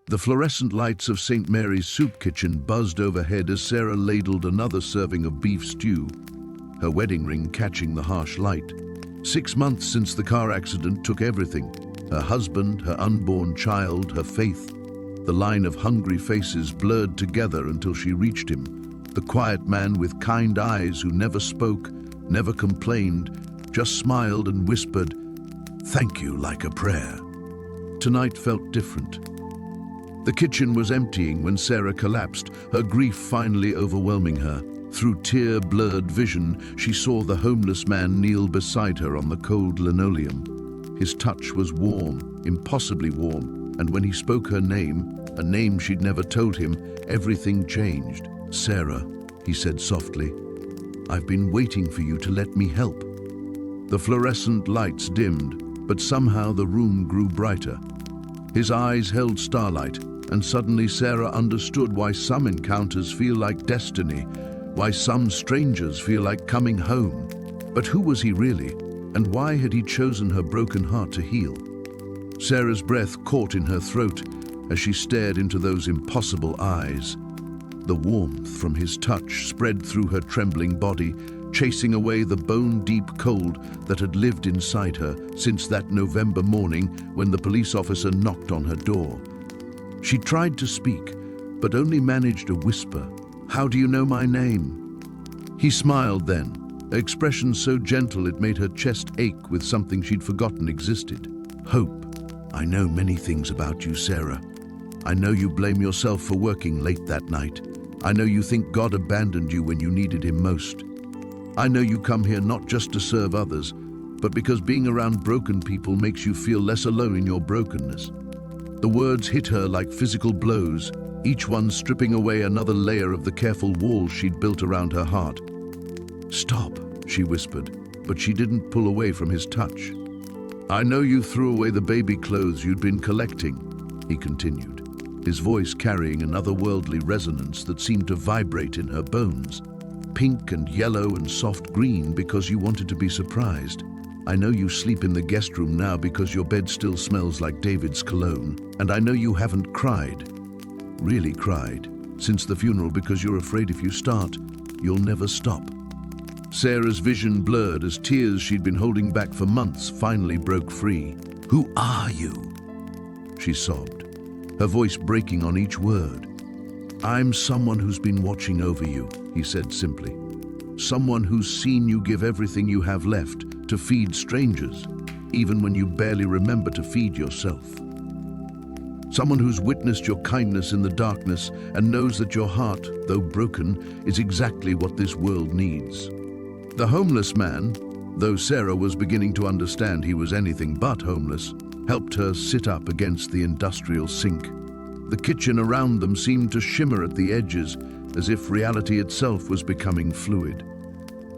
The fluorescent lights of St. Mary's soup kitchen buzzed overhead as Sarah ladled another serving of beef stew, her wedding ring catching the harsh light. 6 months since the car accident took everything: her husband, her unborn child, her faith. The line of hungry faces blurred together until she reached him, the quiet man with kind eyes who never spoke, never complained, just smiled and whispered, "Thank you," like a prayer. Tonight felt different. The kitchen was emptying when Sarah collapsed, her grief finally overwhelming her. Through tear-blurred vision, she saw the homeless man kneel beside her on the cold linoleum. His touch was warm, impossibly warm, and when he spoke her name, a name she'd never told him, everything changed. "Sarah," he said softly, "I've been waiting for you to let me help." The fluorescent lights dimmed, but somehow the room grew brighter. His eyes held starlight, and suddenly Sarah understood why some encounters feel like destiny, why some strangers feel like coming home. But who was he really, and why had he chosen her broken heart to heal? Sarah's breath caught in her throat as she stared into those impossible eyes. The warmth from his touch spread through her trembling body, chasing away the bone-deep cold that had lived inside her since that November morning when the police officer knocked on her door. She tried to speak, but only managed a whisper. "How do you know my name?" He smiled then, an expression so gentle it made her chest ache with something she'd forgotten existed. "Hope. I know many things about you, Sarah. I know you blame yourself for working late that night. I know you think God abandoned you when you needed him most. I know you come here not just to serve others, but because being around broken people makes you feel less alone in your brokenness." The words hit her like physical blows, each one stripping away another layer of the careful walls she'd built around her heart. "Stop," she whispered, but she didn't pull away from his touch. "I know you threw away the baby clothes you'd been collecting," he continued, his voice carrying an otherworldly resonance that seemed to vibrate in her bones. "Pink and yellow and soft green because you wanted to be surprised. I know you sleep in the guest room now because your bed still smells like David's cologne. And I know you haven't cried, really cried, since the funeral because you're afraid if you start, you'll never stop." Sarah's vision blurred as tears she'd been holding back for months finally broke free. "Who are you?" she sobbed, her voice breaking on each word. "I'm someone who's been watching over you," he said simply. "Someone who's seen you give everything you have left to feed strangers, even when you barely remember to feed yourself. Someone who's witnessed your kindness in the darkness and knows that your heart, though broken, is exactly what this world needs." The homeless man, though Sarah was beginning to understand he was anything but homeless, helped her sit up against the industrial sink. The kitchen around them seemed to shimmer at the edges, as if reality itself was becoming fluid.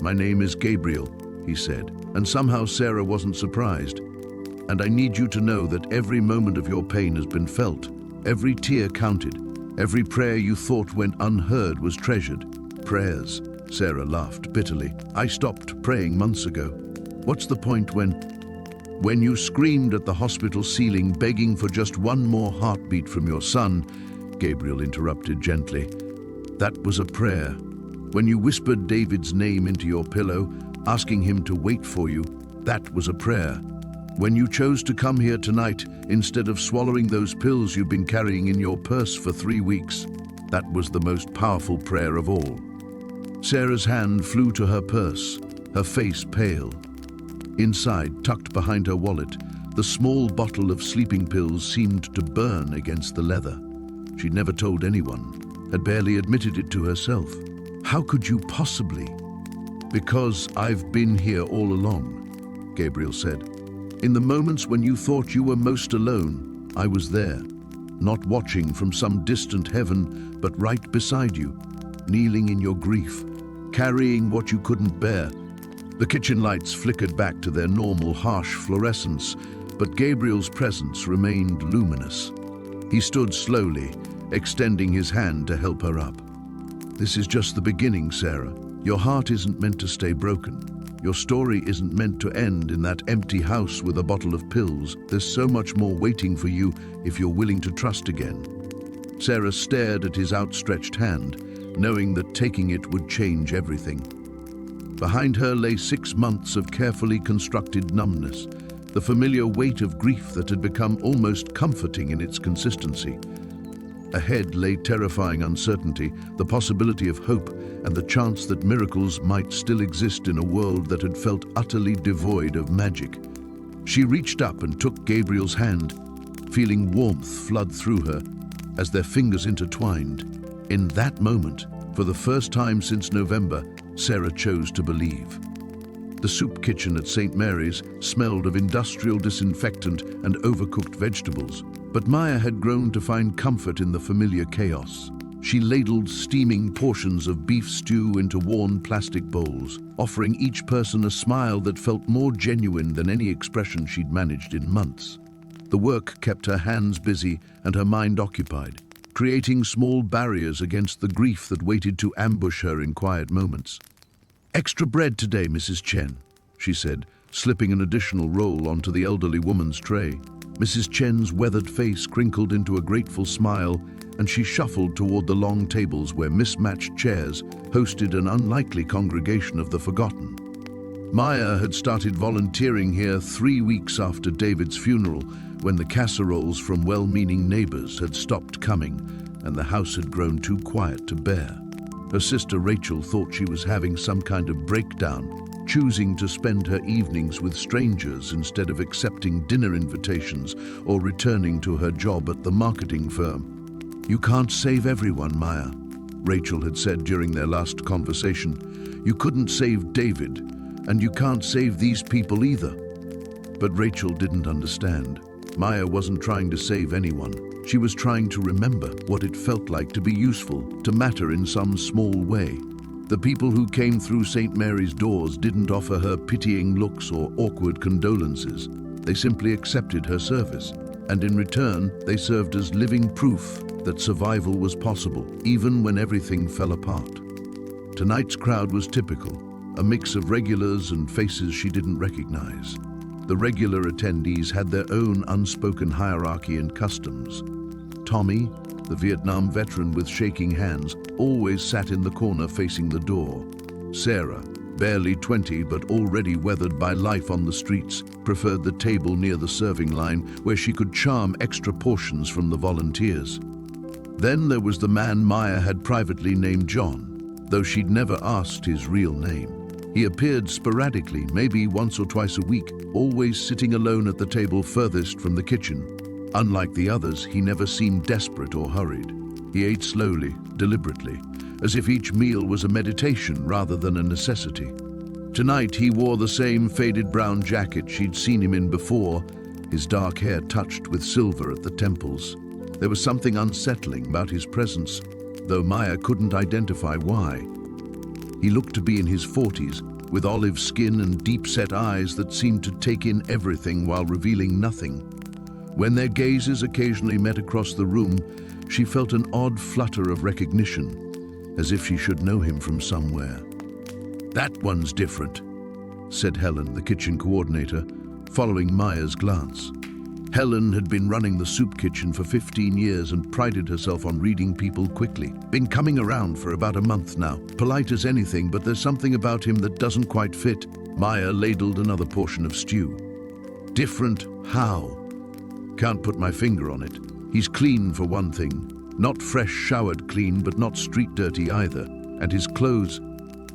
"My name is Gabriel," he said, and somehow Sarah wasn't surprised. "And I need you to know that every moment of your pain has been felt. Every tear counted. Every prayer you thought went unheard was treasured." "Prayers," Sarah laughed bitterly. "I stopped praying months ago. What's the point when you screamed at the hospital ceiling begging for just one more heartbeat from your son," Gabriel interrupted gently. "That was a prayer. When you whispered David's name into your pillow, asking him to wait for you, that was a prayer. When you chose to come here tonight instead of swallowing those pills you've been carrying in your purse for 3 weeks, that was the most powerful prayer of all." Sarah's hand flew to her purse, her face pale. Inside, tucked behind her wallet, the small bottle of sleeping pills seemed to burn against the leather. She'd never told anyone, had barely admitted it to herself. "How could you possibly?" "Because I've been here all along," Gabriel said. "In the moments when you thought you were most alone, I was there, not watching from some distant heaven, but right beside you, kneeling in your grief, carrying what you couldn't bear." The kitchen lights flickered back to their normal harsh fluorescence, but Gabriel's presence remained luminous. He stood slowly, extending his hand to help her up. "This is just the beginning, Sarah. Your heart isn't meant to stay broken. Your story isn't meant to end in that empty house with a bottle of pills. There's so much more waiting for you if you're willing to trust again." Sarah stared at his outstretched hand, knowing that taking it would change everything. Behind her lay 6 months of carefully constructed numbness, the familiar weight of grief that had become almost comforting in its consistency. Ahead lay terrifying uncertainty, the possibility of hope, and the chance that miracles might still exist in a world that had felt utterly devoid of magic. She reached up and took Gabriel's hand, feeling warmth flood through her as their fingers intertwined. In that moment, for the first time since November, Sarah chose to believe. The soup kitchen at St. Mary's smelled of industrial disinfectant and overcooked vegetables, but Maya had grown to find comfort in the familiar chaos. She ladled steaming portions of beef stew into worn plastic bowls, offering each person a smile that felt more genuine than any expression she'd managed in months. The work kept her hands busy and her mind occupied, creating small barriers against the grief that waited to ambush her in quiet moments. "Extra bread today, Mrs. Chen," she said, slipping an additional roll onto the elderly woman's tray. Mrs. Chen's weathered face crinkled into a grateful smile, and she shuffled toward the long tables where mismatched chairs hosted an unlikely congregation of the forgotten. Maya had started volunteering here 3 weeks after David's funeral, when the casseroles from well-meaning neighbors had stopped coming and the house had grown too quiet to bear. Her sister Rachel thought she was having some kind of breakdown, choosing to spend her evenings with strangers instead of accepting dinner invitations or returning to her job at the marketing firm. "You can't save everyone, Maya," Rachel had said during their last conversation. "You couldn't save David, and you can't save these people either." But Rachel didn't understand. Maya wasn't trying to save anyone. She was trying to remember what it felt like to be useful, to matter in some small way. The people who came through St. Mary's doors didn't offer her pitying looks or awkward condolences. They simply accepted her service, and in return, they served as living proof that survival was possible, even when everything fell apart. Tonight's crowd was typical, a mix of regulars and faces she didn't recognize. The regular attendees had their own unspoken hierarchy and customs. Tommy, the Vietnam veteran with shaking hands, always sat in the corner facing the door. Sarah, barely 20 but already weathered by life on the streets, preferred the table near the serving line where she could charm extra portions from the volunteers. Then there was the man Maya had privately named John, though she'd never asked his real name. He appeared sporadically, maybe once or twice a week, always sitting alone at the table furthest from the kitchen. Unlike the others, he never seemed desperate or hurried. He ate slowly, deliberately, as if each meal was a meditation rather than a necessity. Tonight he wore the same faded brown jacket she'd seen him in before, his dark hair touched with silver at the temples. There was something unsettling about his presence, though Maya couldn't identify why. He looked to be in his 40s, with olive skin and deep-set eyes that seemed to take in everything while revealing nothing. When their gazes occasionally met across the room, she felt an odd flutter of recognition, as if she should know him from somewhere. "That one's different," said Helen, the kitchen coordinator, following Maya's glance. Helen had been running the soup kitchen for 15 years and prided herself on reading people quickly. "Been coming around for about a month now. Polite as anything, but there's something about him that doesn't quite fit." Maya ladled another portion of stew. "Different how?" "Can't put my finger on it. He's clean for one thing. Not fresh showered clean, but not street dirty either. And his clothes,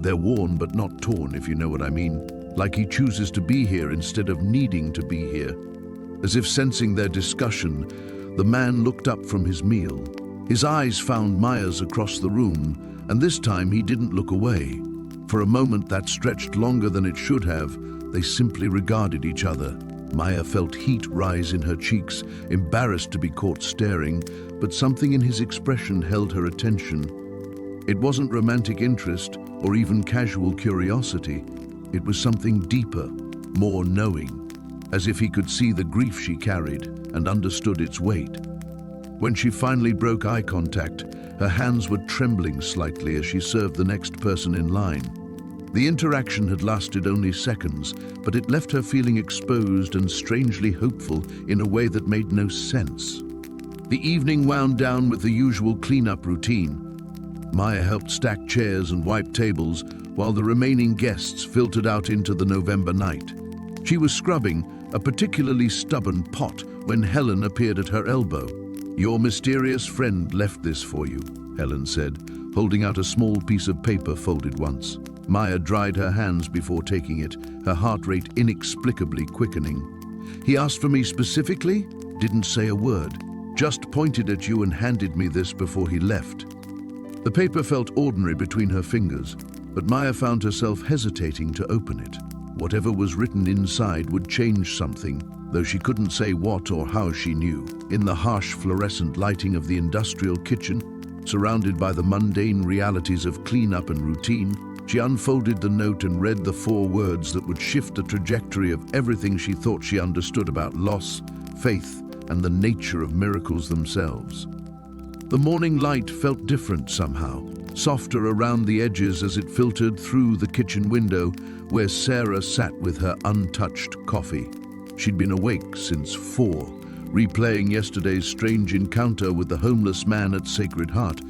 they're worn but not torn, if you know what I mean. Like he chooses to be here instead of needing to be here." As if sensing their discussion, the man looked up from his meal. His eyes found Maya's across the room, and this time he didn't look away. For a moment that stretched longer than it should have, they simply regarded each other. Maya felt heat rise in her cheeks, embarrassed to be caught staring, but something in his expression held her attention. It wasn't romantic interest or even casual curiosity. It was something deeper, more knowing, as if he could see the grief she carried and understood its weight. When she finally broke eye contact, her hands were trembling slightly as she served the next person in line. The interaction had lasted only seconds, but it left her feeling exposed and strangely hopeful in a way that made no sense. The evening wound down with the usual cleanup routine. Maya helped stack chairs and wipe tables while the remaining guests filtered out into the November night. She was scrubbing a particularly stubborn pot when Helen appeared at her elbow. "Your mysterious friend left this for you," Helen said, holding out a small piece of paper folded once. Maya dried her hands before taking it, her heart rate inexplicably quickening. "He asked for me specifically? Didn't say a word. Just pointed at you and handed me this before he left." The paper felt ordinary between her fingers, but Maya found herself hesitating to open it. Whatever was written inside would change something, though she couldn't say what or how. She knew. In the harsh fluorescent lighting of the industrial kitchen, surrounded by the mundane realities of cleanup and routine, she unfolded the note and read the 4 words that would shift the trajectory of everything she thought she understood about loss, faith, and the nature of miracles themselves. The morning light felt different somehow, softer around the edges as it filtered through the kitchen window where Sarah sat with her untouched coffee. She'd been awake since 4, replaying yesterday's strange encounter with the homeless man at Sacred Heart.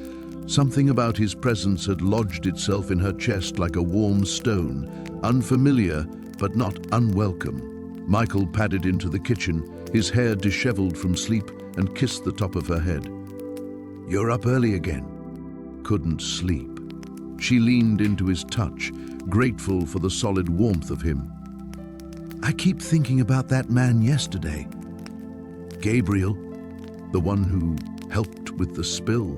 Something about his presence had lodged itself in her chest like a warm stone, unfamiliar but not unwelcome. Michael padded into the kitchen, his hair disheveled from sleep, and kissed the top of her head. "You're up early again." Couldn't sleep. She leaned into his touch, grateful for the solid warmth of him. "I keep thinking about that man yesterday. Gabriel, the one who helped with the spill."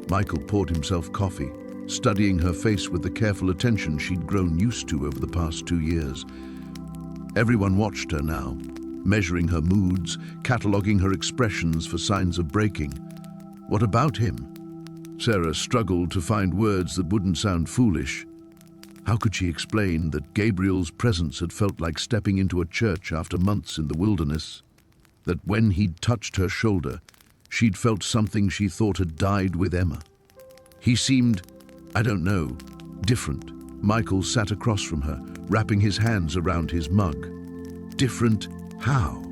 Michael poured himself coffee, studying her face with the careful attention she'd grown used to over the past 2 years. Everyone watched her now, measuring her moods, cataloging her expressions for signs of breaking. "What about him?" Sarah struggled to find words that wouldn't sound foolish. How could she explain that Gabriel's presence had felt like stepping into a church after months in the wilderness? That when he'd touched her shoulder, she'd felt something she thought had died with Emma. He seemed, I don't know, different. Michael sat across from her, wrapping his hands around his mug. Different how?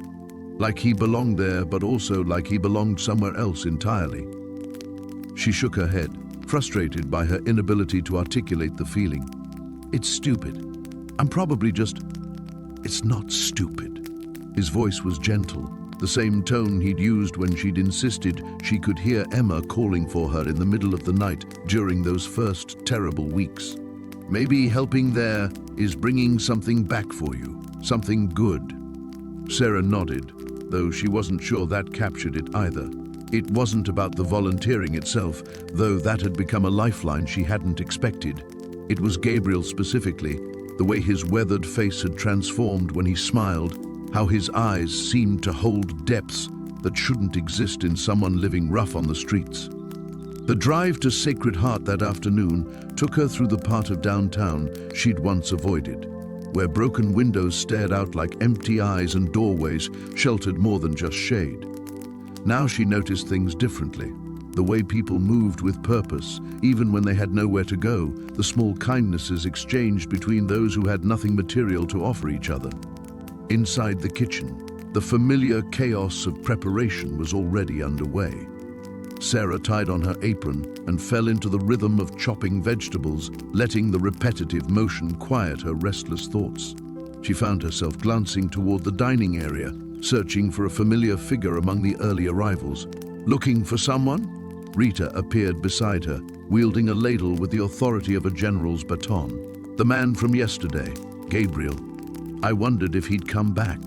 Like he belonged there, but also like he belonged somewhere else entirely. She shook her head, frustrated by her inability to articulate the feeling. "It's stupid. I'm probably just..." "It's not stupid." His voice was gentle, the same tone he'd used when she'd insisted she could hear Emma calling for her in the middle of the night during those first terrible weeks. "Maybe helping there is bringing something back for you, something good." Sarah nodded, though she wasn't sure that captured it either. It wasn't about the volunteering itself, though that had become a lifeline she hadn't expected. It was Gabriel specifically, the way his weathered face had transformed when he smiled, how his eyes seemed to hold depths that shouldn't exist in someone living rough on the streets. The drive to Sacred Heart that afternoon took her through the part of downtown she'd once avoided, where broken windows stared out like empty eyes and doorways sheltered more than just shade. Now she noticed things differently. The way people moved with purpose, even when they had nowhere to go, the small kindnesses exchanged between those who had nothing material to offer each other. Inside the kitchen, the familiar chaos of preparation was already underway. Sarah tied on her apron and fell into the rhythm of chopping vegetables, letting the repetitive motion quiet her restless thoughts. She found herself glancing toward the dining area, searching for a familiar figure among the early arrivals. "Looking for someone?" Rita appeared beside her, wielding a ladle with the authority of a general's baton. "The man from yesterday, Gabriel. I wondered if he'd come back."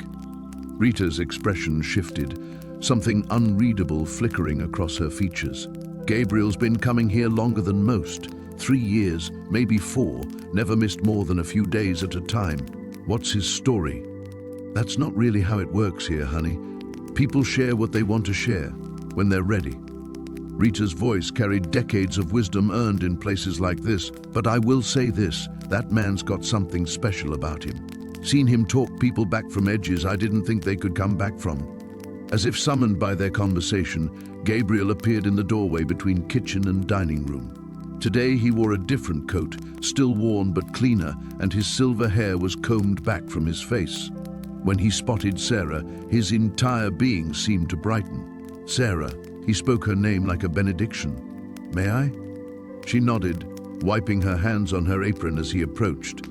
Rita's expression shifted, something unreadable flickering across her features. "Gabriel's been coming here longer than most. 3 years, maybe 4, never missed more than a few days at a time. What's his story?" "That's not really how it works here, honey. People share what they want to share, when they're ready." Rita's voice carried decades of wisdom earned in places like this, but I will say this, that man's got something special about him. Seen him talk people back from edges I didn't think they could come back from. As if summoned by their conversation, Gabriel appeared in the doorway between kitchen and dining room. Today he wore a different coat, still worn but cleaner, and his silver hair was combed back from his face. When he spotted Sarah, his entire being seemed to brighten. Sarah, he spoke her name like a benediction. May I? She nodded, wiping her hands on her apron as he approached.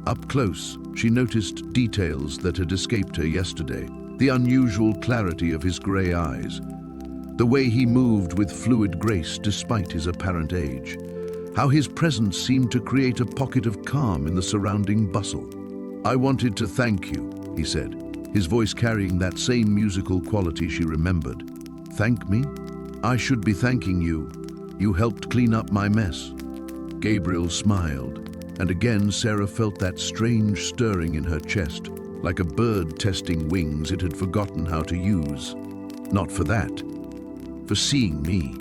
Up close, she noticed details that had escaped her yesterday. The unusual clarity of his grey eyes. The way he moved with fluid grace despite his apparent age. How his presence seemed to create a pocket of calm in the surrounding bustle. I wanted to thank you, he said, his voice carrying that same musical quality she remembered. Thank me? I should be thanking you. You helped clean up my mess. Gabriel smiled, and again Sarah felt that strange stirring in her chest, like a bird testing wings it had forgotten how to use. Not for that. For seeing me.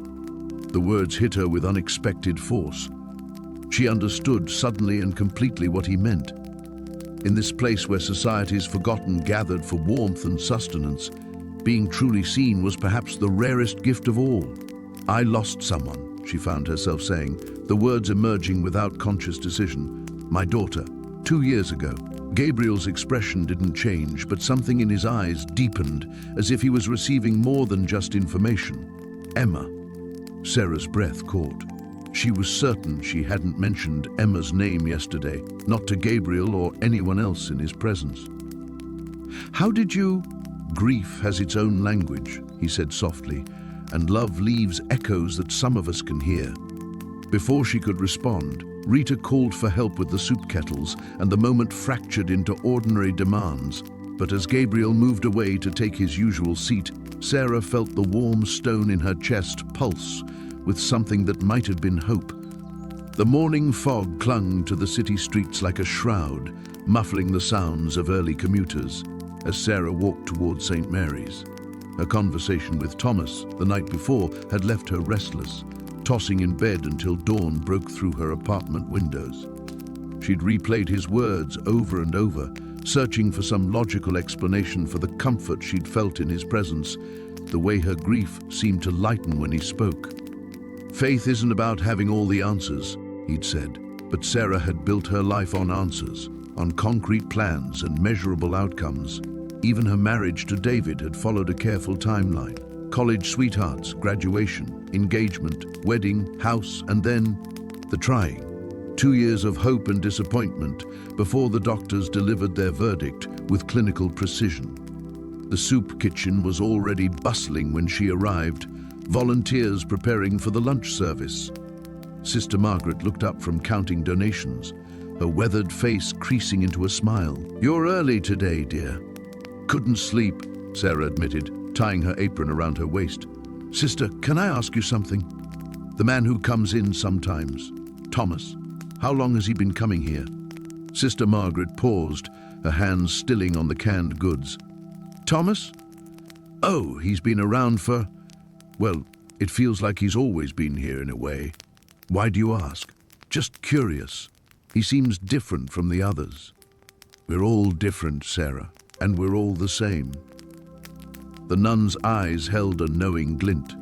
The words hit her with unexpected force. She understood suddenly and completely what he meant. In this place where society's forgotten gathered for warmth and sustenance, being truly seen was perhaps the rarest gift of all. I lost someone, she found herself saying, the words emerging without conscious decision. My daughter, 2 years ago. Gabriel's expression didn't change, but something in his eyes deepened, as if he was receiving more than just information. Emma. Sarah's breath caught. She was certain she hadn't mentioned Emma's name yesterday, not to Gabriel or anyone else in his presence. How did you? Grief has its own language, he said softly, and love leaves echoes that some of us can hear. Before she could respond, Rita called for help with the soup kettles, and the moment fractured into ordinary demands. But as Gabriel moved away to take his usual seat, Sarah felt the warm stone in her chest pulse with something that might have been hope. The morning fog clung to the city streets like a shroud, muffling the sounds of early commuters as Sarah walked towards St. Mary's. Her conversation with Thomas the night before had left her restless, tossing in bed until dawn broke through her apartment windows. She'd replayed his words over and over, searching for some logical explanation for the comfort she'd felt in his presence, the way her grief seemed to lighten when he spoke. Faith isn't about having all the answers, he'd said, but Sarah had built her life on answers, on concrete plans and measurable outcomes. Even her marriage to David had followed a careful timeline. College sweethearts, graduation, engagement, wedding, house, and then the trying. 2 years of hope and disappointment before the doctors delivered their verdict with clinical precision. The soup kitchen was already bustling when she arrived, volunteers preparing for the lunch service. Sister Margaret looked up from counting donations, her weathered face creasing into a smile. You're early today, dear. Couldn't sleep, Sarah admitted, tying her apron around her waist. Sister, can I ask you something? The man who comes in sometimes, Thomas, how long has he been coming here? Sister Margaret paused, her hands stilling on the canned goods. Thomas? Oh, he's been around for... Well, it feels like he's always been here in a way. Why do you ask? Just curious. He seems different from the others. We're all different, Sarah, and we're all the same. The nun's eyes held a knowing glint.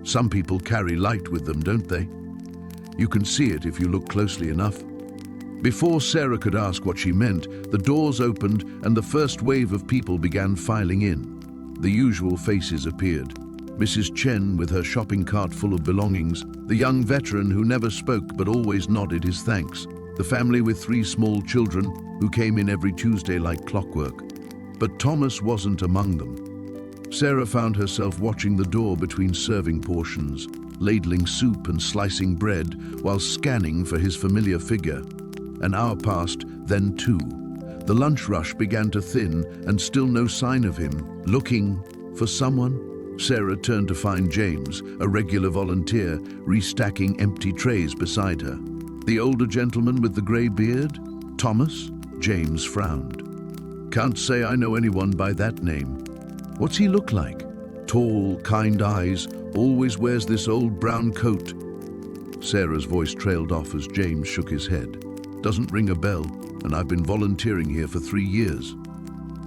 Some people carry light with them, don't they? You can see it if you look closely enough. Before Sarah could ask what she meant, the doors opened and the first wave of people began filing in. The usual faces appeared. Mrs. Chen with her shopping cart full of belongings, the young veteran who never spoke but always nodded his thanks, the family with 3 small children who came in every Tuesday like clockwork. But Thomas wasn't among them. Sarah found herself watching the door between serving portions, ladling soup and slicing bread while scanning for his familiar figure. An hour passed, then 2. The lunch rush began to thin and still no sign of him. Looking for someone? Sarah turned to find James, a regular volunteer, restacking empty trays beside her. The older gentleman with the grey beard? Thomas? James frowned. Can't say I know anyone by that name. What's he look like? Tall, kind eyes, always wears this old brown coat. Sarah's voice trailed off as James shook his head. Doesn't ring a bell, and I've been volunteering here for 3 years.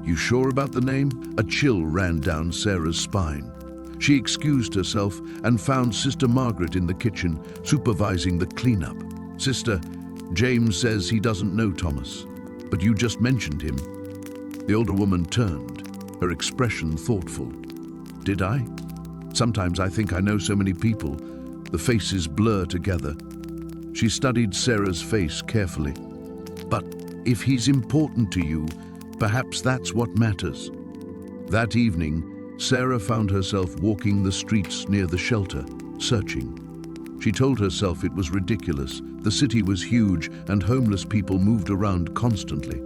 You sure about the name? A chill ran down Sarah's spine. She excused herself and found Sister Margaret in the kitchen, supervising the cleanup. Sister, James says he doesn't know Thomas, but you just mentioned him. The older woman turned, her expression thoughtful. Did I? Sometimes I think I know so many people. The faces blur together. She studied Sarah's face carefully. But if he's important to you, perhaps that's what matters. That evening, Sarah found herself walking the streets near the shelter, searching. She told herself it was ridiculous. The city was huge and homeless people moved around constantly.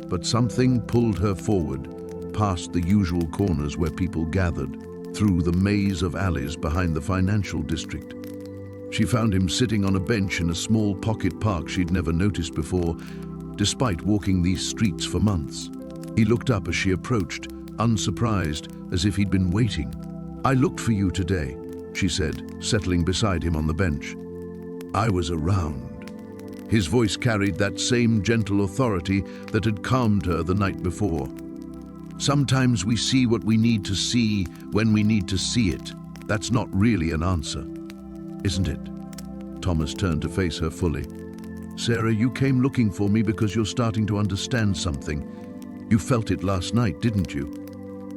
But something pulled her forward, past the usual corners where people gathered, through the maze of alleys behind the financial district. She found him sitting on a bench in a small pocket park she'd never noticed before, despite walking these streets for months. He looked up as she approached, unsurprised, as if he'd been waiting. "I looked for you today," she said, settling beside him on the bench. "I was around." His voice carried that same gentle authority that had calmed her the night before. "Sometimes we see what we need to see when we need to see it. That's not really an answer, isn't it?" Thomas turned to face her fully. "Sarah, you came looking for me because you're starting to understand something. You felt it last night, didn't you?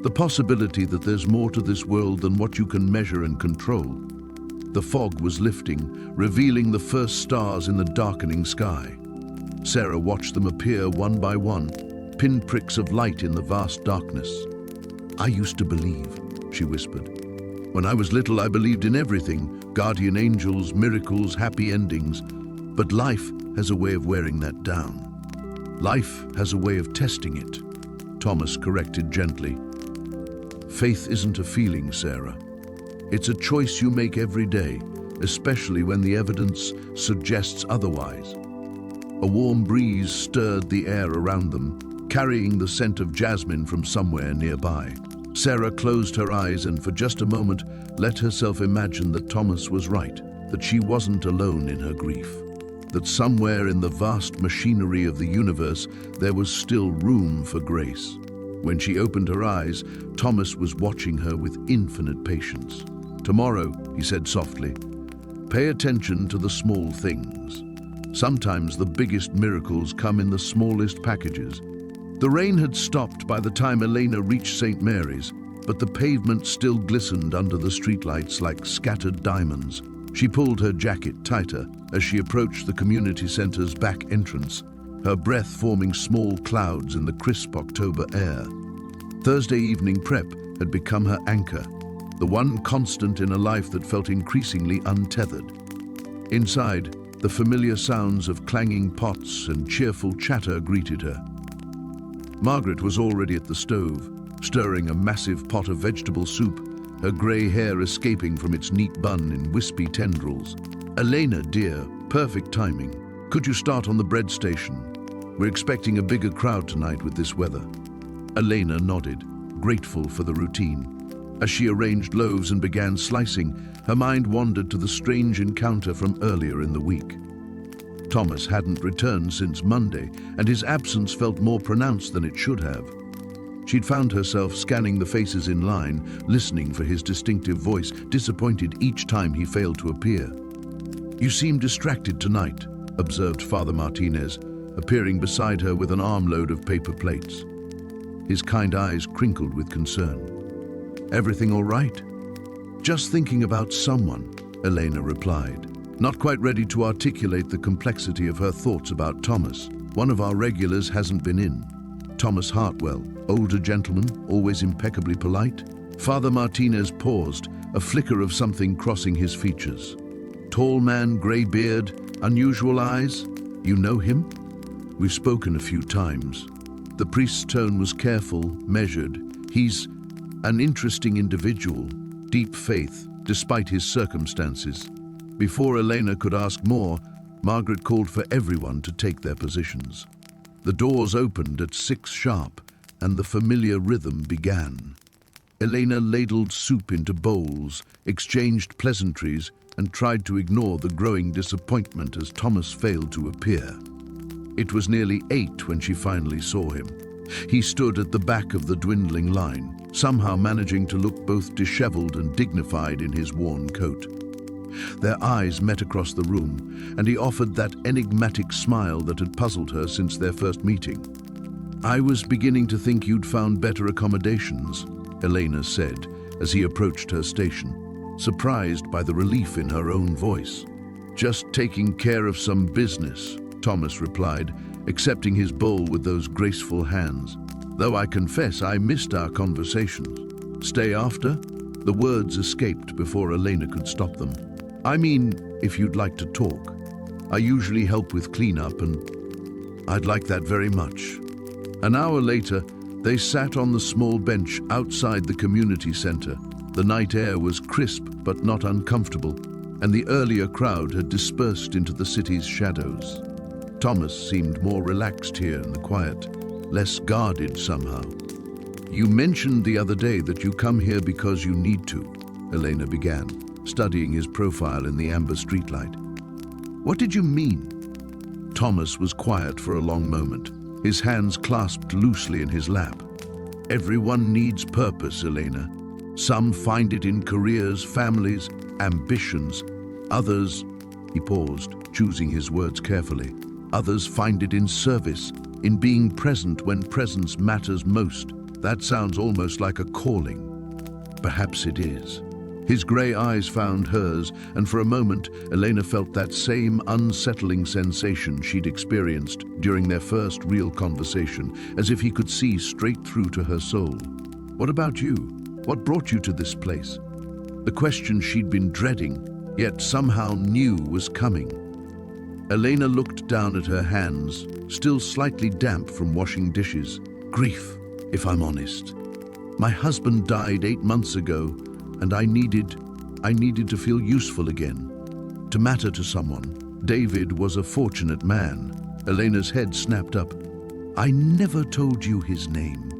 The possibility that there's more to this world than what you can measure and control." The fog was lifting, revealing the first stars in the darkening sky. Sarah watched them appear one by one, pinpricks of light in the vast darkness. "I used to believe," she whispered. "When I was little, I believed in everything, guardian angels, miracles, happy endings. But life has a way of wearing that down. Life has a way of testing it," Thomas corrected gently. "Faith isn't a feeling, Sarah. It's a choice you make every day, especially when the evidence suggests otherwise." A warm breeze stirred the air around them, carrying the scent of jasmine from somewhere nearby. Sarah closed her eyes and for just a moment let herself imagine that Thomas was right, that she wasn't alone in her grief, that somewhere in the vast machinery of the universe there was still room for grace. When she opened her eyes, Thomas was watching her with infinite patience. "Tomorrow," he said softly, "pay attention to the small things. Sometimes the biggest miracles come in the smallest packages." The rain had stopped by the time Elena reached St. Mary's, but the pavement still glistened under the streetlights like scattered diamonds. She pulled her jacket tighter as she approached the community center's back entrance, her breath forming small clouds in the crisp October air. Thursday evening prep had become her anchor, the one constant in a life that felt increasingly untethered. Inside, the familiar sounds of clanging pots and cheerful chatter greeted her. Margaret was already at the stove, stirring a massive pot of vegetable soup, her grey hair escaping from its neat bun in wispy tendrils. "Elena, dear, perfect timing. Could you start on the bread station? We're expecting a bigger crowd tonight with this weather." Elena nodded, grateful for the routine. As she arranged loaves and began slicing, her mind wandered to the strange encounter from earlier in the week. Thomas hadn't returned since Monday, and his absence felt more pronounced than it should have. She'd found herself scanning the faces in line, listening for his distinctive voice, disappointed each time he failed to appear. "You seem distracted tonight," observed Father Martinez, appearing beside her with an armload of paper plates. His kind eyes crinkled with concern. "Everything all right?" "Just thinking about someone," Elena replied, not quite ready to articulate the complexity of her thoughts about Thomas. "One of our regulars hasn't been in. Thomas Hartwell, older gentleman, always impeccably polite." Father Martinez paused, a flicker of something crossing his features. "Tall man, grey beard, unusual eyes. You know him?" "We've spoken a few times." The priest's tone was careful, measured. "He's an interesting individual, deep faith, despite his circumstances." Before Elena could ask more, Margaret called for everyone to take their positions. The doors opened at 6 sharp, and the familiar rhythm began. Elena ladled soup into bowls, exchanged pleasantries, and tried to ignore the growing disappointment as Thomas failed to appear. It was nearly 8 when she finally saw him. He stood at the back of the dwindling line, somehow managing to look both disheveled and dignified in his worn coat. Their eyes met across the room, and he offered that enigmatic smile that had puzzled her since their first meeting. "I was beginning to think you'd found better accommodations," Elena said, as he approached her station, surprised by the relief in her own voice. "Just taking care of some business," Thomas replied, accepting his bowl with those graceful hands. "Though I confess I missed our conversations." "Stay after?" The words escaped before Elena could stop them. "I mean, if you'd like to talk. I usually help with cleanup and I'd like that very much." An hour later, they sat on the small bench outside the community center. The night air was crisp but not uncomfortable, and the earlier crowd had dispersed into the city's shadows. Thomas seemed more relaxed here in the quiet, less guarded somehow. "You mentioned the other day that you come here because you need to," Elena began, studying his profile in the amber streetlight. "What did you mean?" Thomas was quiet for a long moment, his hands clasped loosely in his lap. "Everyone needs purpose, Elena. Some find it in careers, families, ambitions. Others," he paused, choosing his words carefully, "others find it in service, in being present when presence matters most. That sounds almost like a calling." "Perhaps it is." His grey eyes found hers, and for a moment, Elena felt that same unsettling sensation she'd experienced during their first real conversation, as if he could see straight through to her soul. "What about you? What brought you to this place?" The question she'd been dreading, yet somehow knew was coming. Elena looked down at her hands, still slightly damp from washing dishes. "Grief, if I'm honest. My husband died 8 months ago, and I needed to feel useful again, to matter to someone. David was a fortunate man." Elena's head snapped up. "I never told you his name."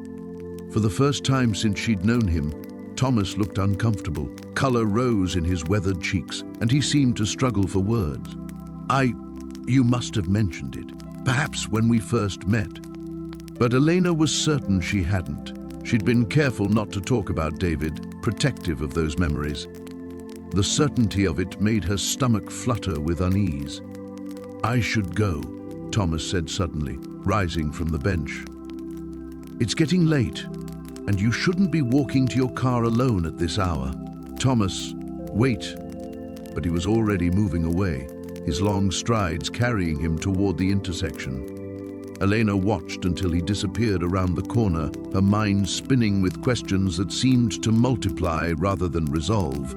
For the first time since she'd known him, Thomas looked uncomfortable. Color rose in his weathered cheeks, and he seemed to struggle for words. You must have mentioned it, perhaps when we first met." But Elena was certain she hadn't. She'd been careful not to talk about David, protective of those memories. The certainty of it made her stomach flutter with unease. "I should go," Thomas said suddenly, rising from the bench. "It's getting late, and you shouldn't be walking to your car alone at this hour." "Thomas, wait." But he was already moving away, his long strides carrying him toward the intersection. Elena watched until he disappeared around the corner, her mind spinning with questions that seemed to multiply rather than resolve.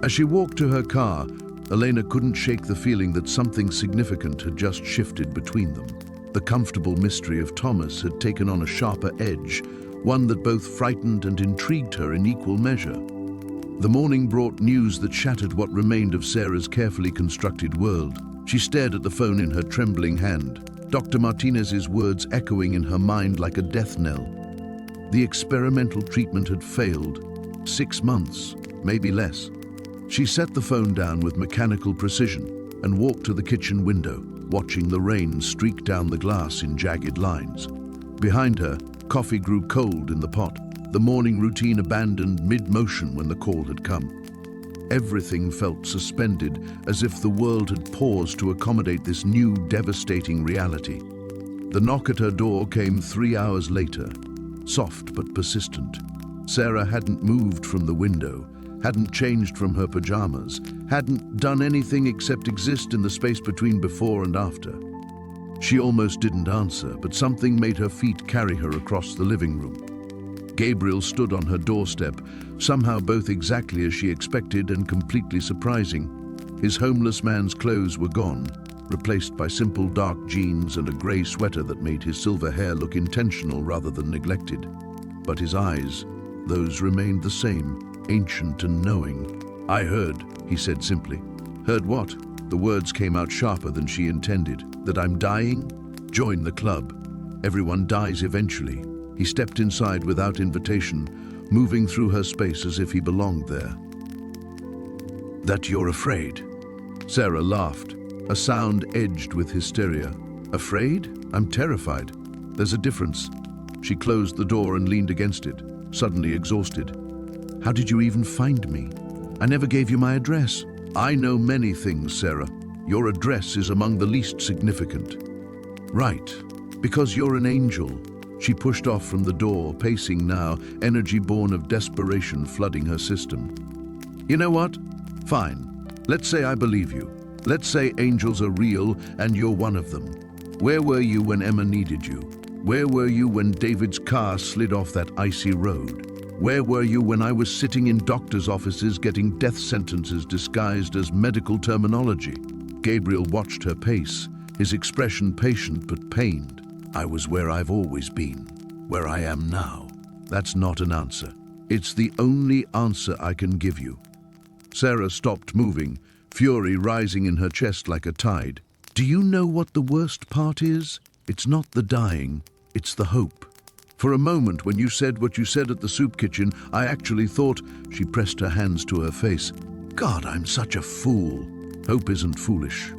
As she walked to her car, Elena couldn't shake the feeling that something significant had just shifted between them. The comfortable mystery of Thomas had taken on a sharper edge, one that both frightened and intrigued her in equal measure. The morning brought news that shattered what remained of Sarah's carefully constructed world. She stared at the phone in her trembling hand, Dr. Martinez's words echoing in her mind like a death knell. The experimental treatment had failed. 6 months, maybe less. She set the phone down with mechanical precision and walked to the kitchen window, watching the rain streak down the glass in jagged lines. Behind her, coffee grew cold in the pot, the morning routine abandoned mid-motion when the call had come. Everything felt suspended, as if the world had paused to accommodate this new, devastating reality. The knock at her door came 3 hours later, soft but persistent. Sarah hadn't moved from the window, hadn't changed from her pajamas, hadn't done anything except exist in the space between before and after. She almost didn't answer, but something made her feet carry her across the living room. Gabriel stood on her doorstep, somehow both exactly as she expected and completely surprising. His homeless man's clothes were gone, replaced by simple dark jeans and a grey sweater that made his silver hair look intentional rather than neglected. But his eyes, those remained the same, ancient and knowing. "I heard," he said simply. "Heard what?" The words came out sharper than she intended. "That I'm dying? Join the club. Everyone dies eventually." He stepped inside without invitation, moving through her space as if he belonged there. "That you're afraid?" Sarah laughed, a sound edged with hysteria. "Afraid? I'm terrified. There's a difference." She closed the door and leaned against it, suddenly exhausted. "How did you even find me? I never gave you my address." "I know many things, Sarah. Your address is among the least significant." "Right, because you're an angel." She pushed off from the door, pacing now, energy born of desperation flooding her system. You know what? Fine. Let's say I believe you. Let's say angels are real and you're one of them. Where were you when Emma needed you? Where were you when David's car slid off that icy road? Where were you when I was sitting in doctors' offices getting death sentences disguised as medical terminology? Gabriel watched her pace, his expression patient but pained. I was where I've always been, where I am now. That's not an answer. It's the only answer I can give you. Sarah stopped moving, fury rising in her chest like a tide. Do you know what the worst part is? It's not the dying, it's the hope. For a moment, when you said what you said at the soup kitchen, I actually thought, she pressed her hands to her face, God, I'm such a fool. Hope isn't foolish.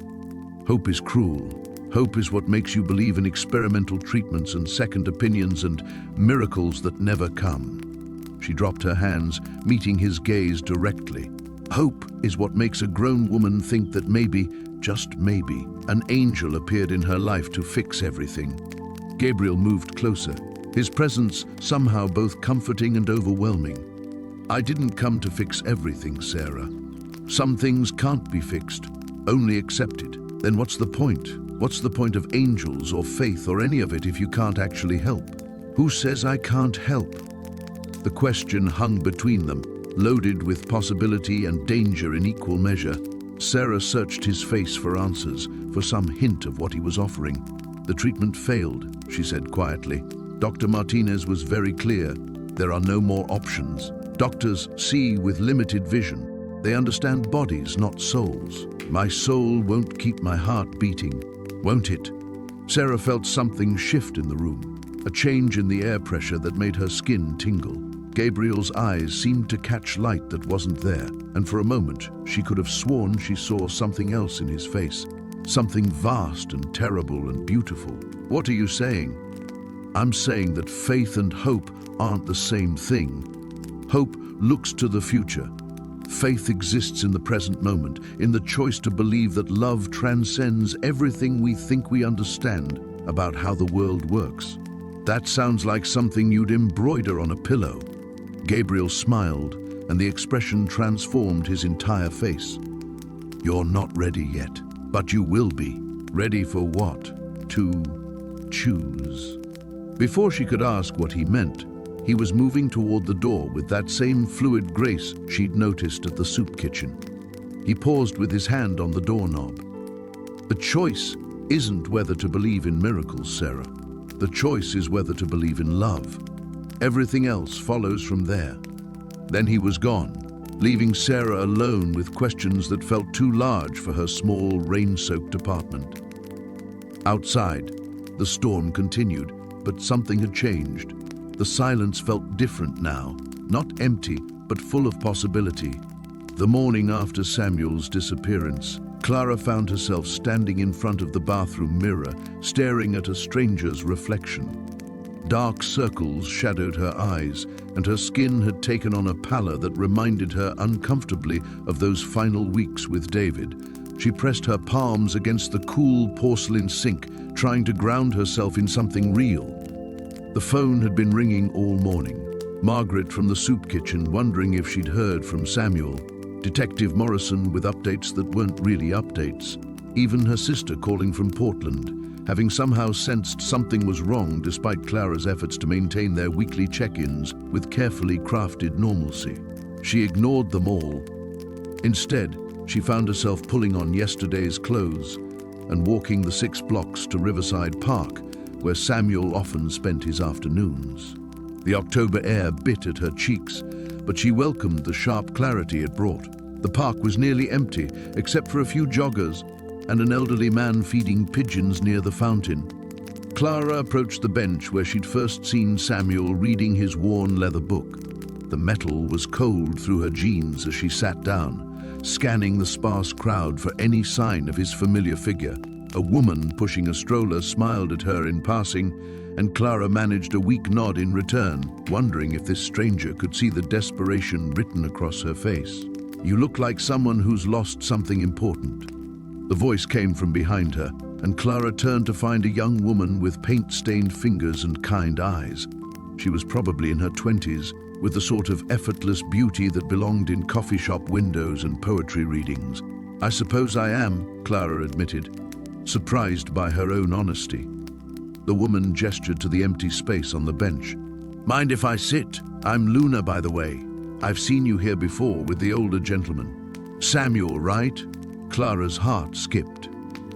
Hope is cruel. Hope is what makes you believe in experimental treatments and second opinions and miracles that never come. She dropped her hands, meeting his gaze directly. Hope is what makes a grown woman think that maybe, just maybe, an angel appeared in her life to fix everything. Gabriel moved closer, his presence somehow both comforting and overwhelming. I didn't come to fix everything, Sarah. Some things can't be fixed, only accepted. Then what's the point? What's the point of angels or faith or any of it if you can't actually help? Who says I can't help? The question hung between them, loaded with possibility and danger in equal measure. Sarah searched his face for answers, for some hint of what he was offering. The treatment failed, she said quietly. Dr. Martinez was very clear. There are no more options. Doctors see with limited vision. They understand bodies, not souls. My soul won't keep my heart beating, won't it? Sarah felt something shift in the room, a change in the air pressure that made her skin tingle. Gabriel's eyes seemed to catch light that wasn't there, and for a moment she could have sworn she saw something else in his face, something vast and terrible and beautiful. What are you saying? I'm saying that faith and hope aren't the same thing. Hope looks to the future. Faith exists in the present moment, in the choice to believe that love transcends everything we think we understand about how the world works. That sounds like something you'd embroider on a pillow. Gabriel smiled, and the expression transformed his entire face. You're not ready yet, but you will be. Ready for what? To choose. Before she could ask what he meant, he was moving toward the door with that same fluid grace she'd noticed at the soup kitchen. He paused with his hand on the doorknob. The choice isn't whether to believe in miracles, Sarah. The choice is whether to believe in love. Everything else follows from there. Then he was gone, leaving Sarah alone with questions that felt too large for her small, rain-soaked apartment. Outside, the storm continued, but something had changed. The silence felt different now, not empty, but full of possibility. The morning after Samuel's disappearance, Clara found herself standing in front of the bathroom mirror, staring at a stranger's reflection. Dark circles shadowed her eyes, and her skin had taken on a pallor that reminded her uncomfortably of those final weeks with David. She pressed her palms against the cool porcelain sink, trying to ground herself in something real. The phone had been ringing all morning. Margaret from the soup kitchen wondering if she'd heard from Samuel. Detective Morrison with updates that weren't really updates. Even her sister calling from Portland, having somehow sensed something was wrong despite Clara's efforts to maintain their weekly check-ins with carefully crafted normalcy. She ignored them all. Instead, she found herself pulling on yesterday's clothes and walking the 6 blocks to Riverside Park, where Samuel often spent his afternoons. The October air bit at her cheeks, but she welcomed the sharp clarity it brought. The park was nearly empty, except for a few joggers and an elderly man feeding pigeons near the fountain. Clara approached the bench where she'd first seen Samuel reading his worn leather book. The metal was cold through her jeans as she sat down, scanning the sparse crowd for any sign of his familiar figure. A woman pushing a stroller smiled at her in passing, and Clara managed a weak nod in return, wondering if this stranger could see the desperation written across her face. You look like someone who's lost something important. The voice came from behind her, and Clara turned to find a young woman with paint-stained fingers and kind eyes. She was probably in her 20s, with the sort of effortless beauty that belonged in coffee shop windows and poetry readings. "I suppose I am," Clara admitted, surprised by her own honesty. The woman gestured to the empty space on the bench. "Mind if I sit? I'm Luna, by the way. I've seen you here before with the older gentleman. Samuel, right?" Clara's heart skipped.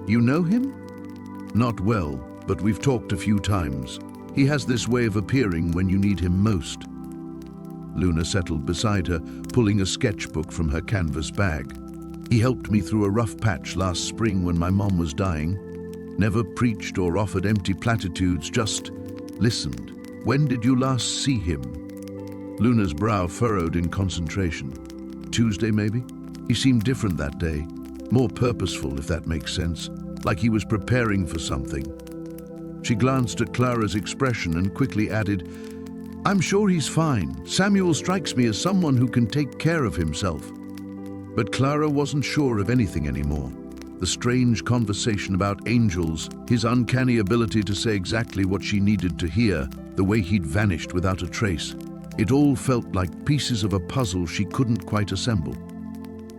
"You know him?" "Not well, but we've talked a few times. He has this way of appearing when you need him most." Luna settled beside her, pulling a sketchbook from her canvas bag. "He helped me through a rough patch last spring when my mom was dying. Never preached or offered empty platitudes, just listened." "When did you last see him?" Luna's brow furrowed in concentration. "Tuesday, maybe? He seemed different that day. More purposeful, if that makes sense. Like he was preparing for something." She glanced at Clara's expression and quickly added, "I'm sure he's fine. Samuel strikes me as someone who can take care of himself." But Clara wasn't sure of anything anymore. The strange conversation about angels, his uncanny ability to say exactly what she needed to hear, the way he'd vanished without a trace. It all felt like pieces of a puzzle she couldn't quite assemble.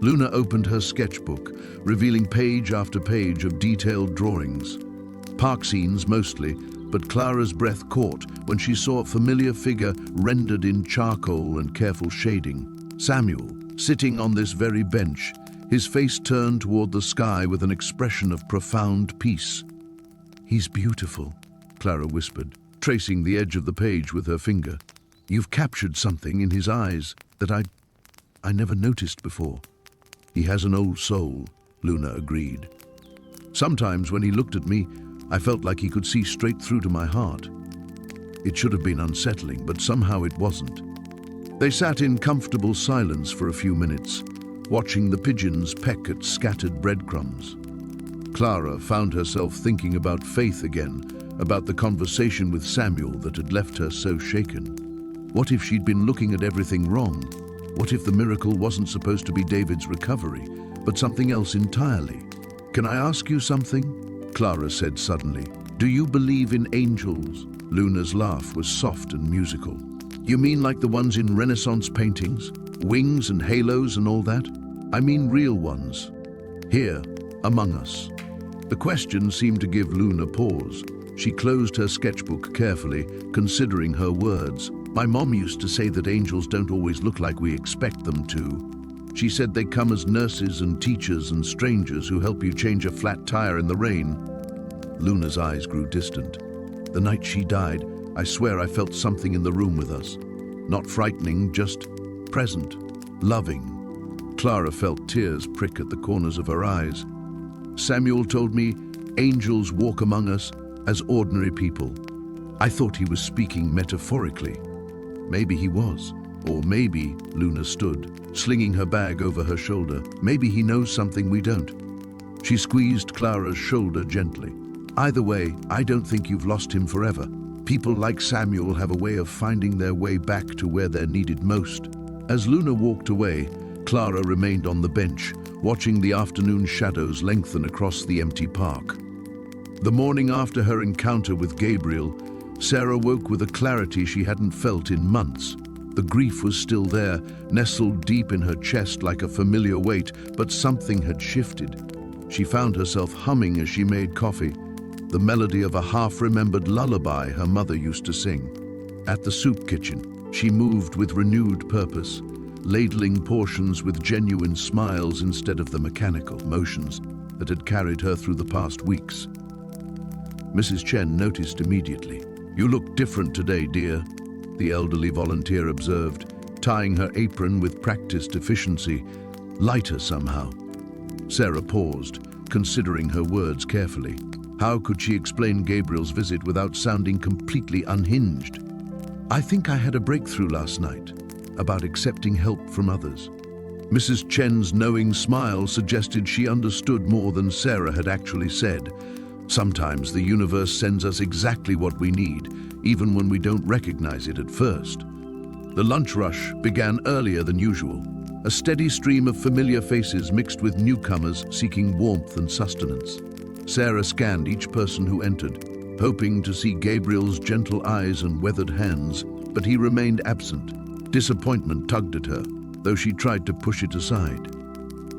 Luna opened her sketchbook, revealing page after page of detailed drawings. Park scenes mostly, but Clara's breath caught when she saw a familiar figure rendered in charcoal and careful shading. Samuel, sitting on this very bench, his face turned toward the sky with an expression of profound peace. "He's beautiful," Clara whispered, tracing the edge of the page with her finger. "You've captured something in his eyes that I never noticed before." "He has an old soul," Luna agreed. "Sometimes when he looked at me, I felt like he could see straight through to my heart. It should have been unsettling, but somehow it wasn't." They sat in comfortable silence for a few minutes, watching the pigeons peck at scattered breadcrumbs. Clara found herself thinking about faith again, about the conversation with Samuel that had left her so shaken. What if she'd been looking at everything wrong? What if the miracle wasn't supposed to be David's recovery, but something else entirely? "Can I ask you something?" Clara said suddenly. "Do you believe in angels?" Luna's laugh was soft and musical. "You mean like the ones in Renaissance paintings? Wings and halos and all that? I mean real ones. Here, among us." The question seemed to give Luna pause. She closed her sketchbook carefully, considering her words. "My mom used to say that angels don't always look like we expect them to. She said they come as nurses and teachers and strangers who help you change a flat tire in the rain." Luna's eyes grew distant. "The night she died, I swear I felt something in the room with us. Not frightening, just present, loving." Clara felt tears prick at the corners of her eyes. "Samuel told me angels walk among us as ordinary people. I thought he was speaking metaphorically. Maybe he was. Or maybe," Luna stood, slinging her bag over her shoulder, "maybe he knows something we don't." She squeezed Clara's shoulder gently. "Either way, I don't think you've lost him forever. People like Samuel have a way of finding their way back to where they're needed most." As Luna walked away, Clara remained on the bench, watching the afternoon shadows lengthen across the empty park. The morning after her encounter with Gabriel, Sarah woke with a clarity she hadn't felt in months. The grief was still there, nestled deep in her chest like a familiar weight, but something had shifted. She found herself humming as she made coffee, the melody of a half-remembered lullaby her mother used to sing. At the soup kitchen, she moved with renewed purpose, ladling portions with genuine smiles instead of the mechanical motions that had carried her through the past weeks. Mrs. Chen noticed immediately. "You look different today, dear," the elderly volunteer observed, tying her apron with practiced efficiency, lighter somehow. Sarah paused, considering her words carefully. How could she explain Gabriel's visit without sounding completely unhinged? "I think I had a breakthrough last night, about accepting help from others." Mrs. Chen's knowing smile suggested she understood more than Sarah had actually said. Sometimes the universe sends us exactly what we need, even when we don't recognize it at first. The lunch rush began earlier than usual, a steady stream of familiar faces mixed with newcomers seeking warmth and sustenance. Sarah scanned each person who entered, hoping to see Gabriel's gentle eyes and weathered hands, but he remained absent. Disappointment tugged at her, though she tried to push it aside.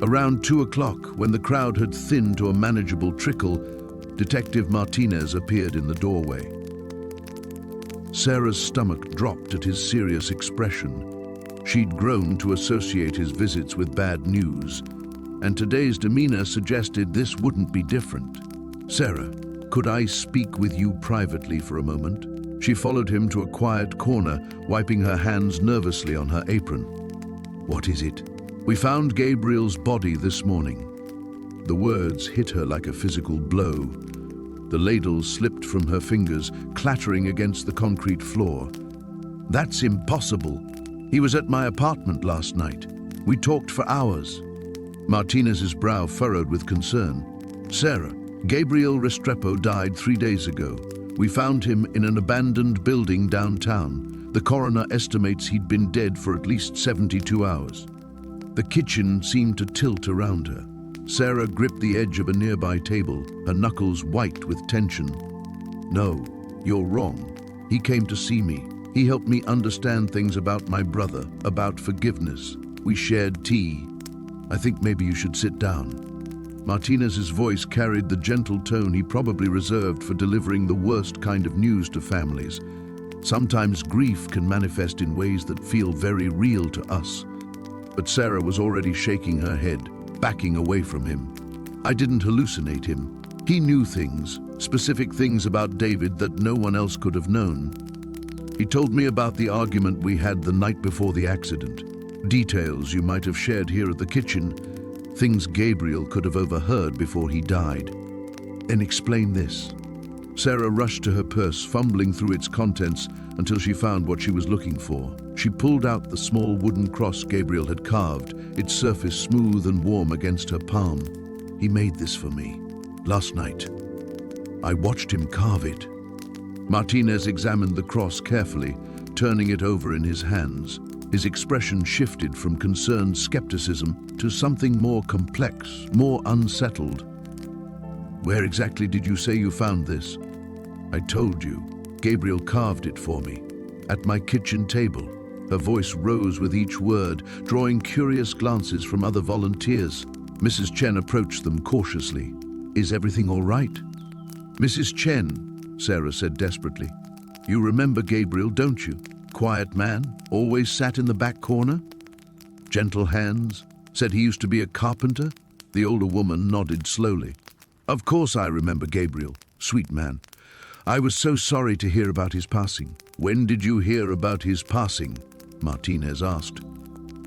Around 2 o'clock, when the crowd had thinned to a manageable trickle, Detective Martinez appeared in the doorway. Sarah's stomach dropped at his serious expression. She'd grown to associate his visits with bad news, and today's demeanor suggested this wouldn't be different. "Sarah, could I speak with you privately for a moment?" She followed him to a quiet corner, wiping her hands nervously on her apron. "What is it?" "We found Gabriel's body this morning." The words hit her like a physical blow. The ladle slipped from her fingers, clattering against the concrete floor. "That's impossible. He was at my apartment last night. We talked for hours." Martinez's brow furrowed with concern. "Sarah, Gabriel Restrepo died 3 days ago. We found him in an abandoned building downtown. The coroner estimates he'd been dead for at least 72 hours. The kitchen seemed to tilt around her. Sarah gripped the edge of a nearby table, her knuckles white with tension. "No, you're wrong. He came to see me. He helped me understand things about my brother, about forgiveness. We shared tea. I think maybe you should sit down." Martinez's voice carried the gentle tone he probably reserved for delivering the worst kind of news to families. Sometimes grief can manifest in ways that feel very real to us. But Sarah was already shaking her head, backing away from him. "I didn't hallucinate him. He knew things, specific things about David that no one else could have known. He told me about the argument we had the night before the accident. Details you might have shared here at the kitchen, things Gabriel could have overheard before he died." "Then explain this." Sarah rushed to her purse, fumbling through its contents until she found what she was looking for. She pulled out the small wooden cross Gabriel had carved, its surface smooth and warm against her palm. "He made this for me last night. I watched him carve it." Martinez examined the cross carefully, turning it over in his hands. His expression shifted from concerned skepticism to something more complex, more unsettled. "Where exactly did you say you found this?" "I told you. Gabriel carved it for me. At my kitchen table." Her voice rose with each word, drawing curious glances from other volunteers. Mrs. Chen approached them cautiously. "Is everything all right?" "Mrs. Chen," Sarah said desperately, "you remember Gabriel, don't you? Quiet man, always sat in the back corner. Gentle hands, said he used to be a carpenter." The older woman nodded slowly. "Of course I remember Gabriel. Sweet man. I was so sorry to hear about his passing." "When did you hear about his passing?" Martinez asked.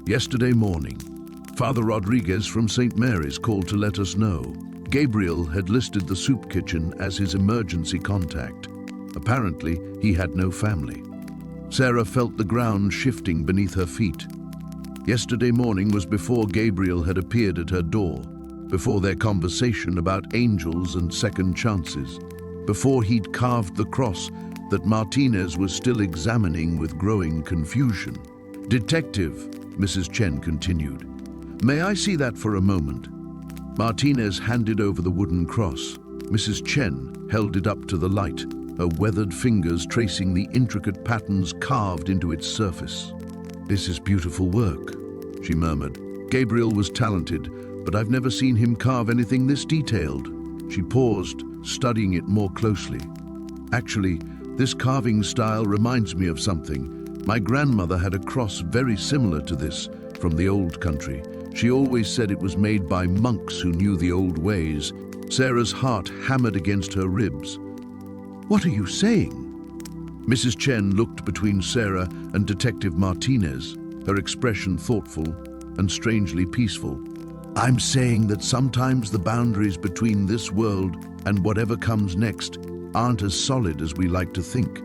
"Yesterday morning. Father Rodriguez from St. Mary's called to let us know. Gabriel had listed the soup kitchen as his emergency contact. Apparently, he had no family." Sarah felt the ground shifting beneath her feet. Yesterday morning was before Gabriel had appeared at her door, before their conversation about angels and second chances, before he'd carved the cross that Martinez was still examining with growing confusion. "Detective," Mrs. Chen continued, "may I see that for a moment?" Martinez handed over the wooden cross. Mrs. Chen held it up to the light, her weathered fingers tracing the intricate patterns carved into its surface. "This is beautiful work," she murmured. "Gabriel was talented, but I've never seen him carve anything this detailed." She paused, studying it more closely. "Actually, this carving style reminds me of something. My grandmother had a cross very similar to this from the old country. She always said it was made by monks who knew the old ways." Sarah's heart hammered against her ribs. "What are you saying?" Mrs. Chen looked between Sarah and Detective Martinez, her expression thoughtful and strangely peaceful. "I'm saying that sometimes the boundaries between this world and whatever comes next aren't as solid as we like to think."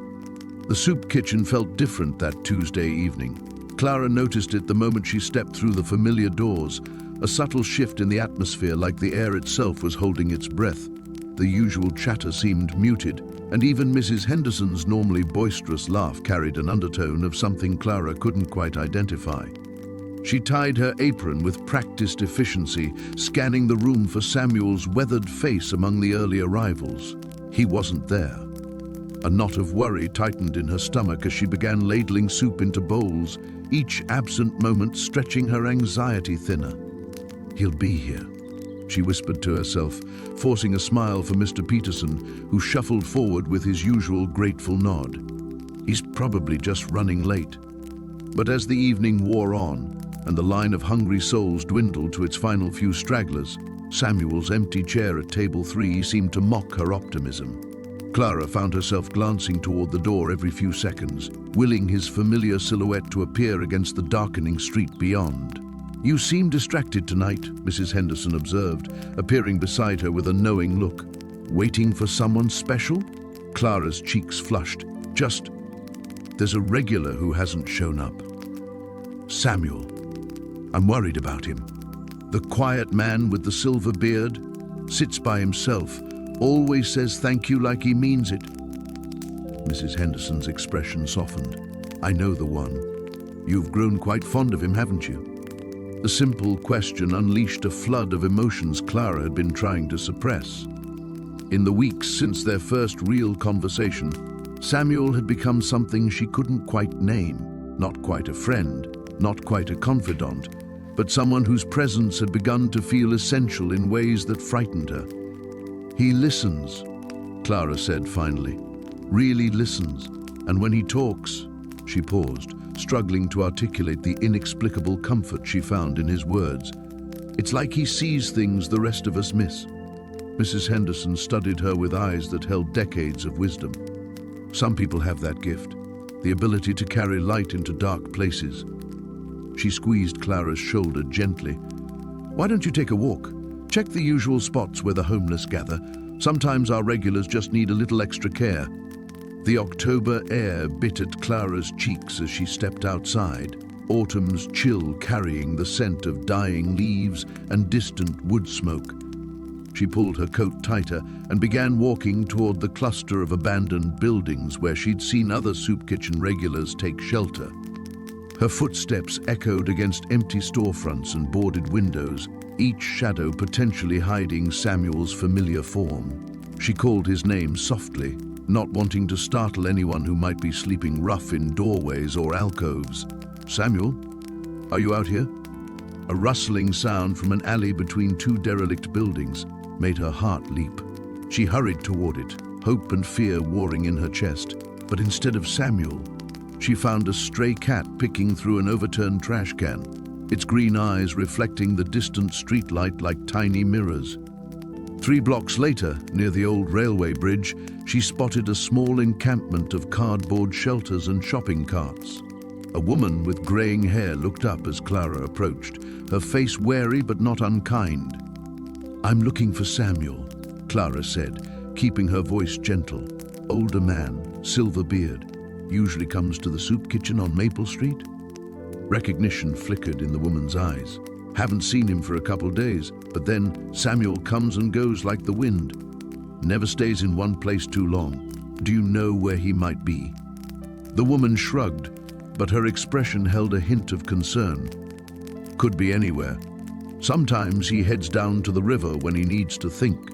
The soup kitchen felt different that Tuesday evening. Clara noticed it the moment she stepped through the familiar doors, a subtle shift in the atmosphere, like the air itself was holding its breath. The usual chatter seemed muted, and even Mrs. Henderson's normally boisterous laugh carried an undertone of something Clara couldn't quite identify. She tied her apron with practiced efficiency, scanning the room for Samuel's weathered face among the early arrivals. He wasn't there. A knot of worry tightened in her stomach as she began ladling soup into bowls, each absent moment stretching her anxiety thinner. "He'll be here," she whispered to herself, forcing a smile for Mr. Peterson, who shuffled forward with his usual grateful nod. "He's probably just running late." But as the evening wore on, and the line of hungry souls dwindled to its final few stragglers, Samuel's empty chair at table 3 seemed to mock her optimism. Clara found herself glancing toward the door every few seconds, willing his familiar silhouette to appear against the darkening street beyond. "You seem distracted tonight," Mrs. Henderson observed, appearing beside her with a knowing look. "Waiting for someone special?" Clara's cheeks flushed. There's a regular who hasn't shown up. Samuel. I'm worried about him. The quiet man with the silver beard, sits by himself, always says thank you like he means it." Mrs. Henderson's expression softened. "I know the one. You've grown quite fond of him, haven't you?" The simple question unleashed a flood of emotions Clara had been trying to suppress. In the weeks since their first real conversation, Samuel had become something she couldn't quite name. Not quite a friend, not quite a confidant, but someone whose presence had begun to feel essential in ways that frightened her. "He listens," Clara said finally. "Really listens. And when he talks—" She paused, struggling to articulate the inexplicable comfort she found in his words. "It's like he sees things the rest of us miss." Mrs. Henderson studied her with eyes that held decades of wisdom. "Some people have that gift, the ability to carry light into dark places." She squeezed Clara's shoulder gently. "Why don't you take a walk? Check the usual spots where the homeless gather. Sometimes our regulars just need a little extra care." The October air bit at Clara's cheeks as she stepped outside, autumn's chill carrying the scent of dying leaves and distant wood smoke. She pulled her coat tighter and began walking toward the cluster of abandoned buildings where she'd seen other soup kitchen regulars take shelter. Her footsteps echoed against empty storefronts and boarded windows, each shadow potentially hiding Samuel's familiar form. She called his name softly, not wanting to startle anyone who might be sleeping rough in doorways or alcoves. "Samuel, are you out here?" A rustling sound from an alley between 2 derelict buildings made her heart leap. She hurried toward it, hope and fear warring in her chest. But instead of Samuel, she found a stray cat picking through an overturned trash can, its green eyes reflecting the distant streetlight like tiny mirrors. 3 blocks later, near the old railway bridge, she spotted a small encampment of cardboard shelters and shopping carts. A woman with graying hair looked up as Clara approached, her face wary but not unkind. "I'm looking for Samuel," Clara said, keeping her voice gentle. "Older man, silver beard, usually comes to the soup kitchen on Maple Street." Recognition flickered in the woman's eyes. "Haven't seen him for a couple days, but then Samuel comes and goes like the wind. Never stays in one place too long. Do you know where he might be?" The woman shrugged, but her expression held a hint of concern. "Could be anywhere. Sometimes he heads down to the river when he needs to think,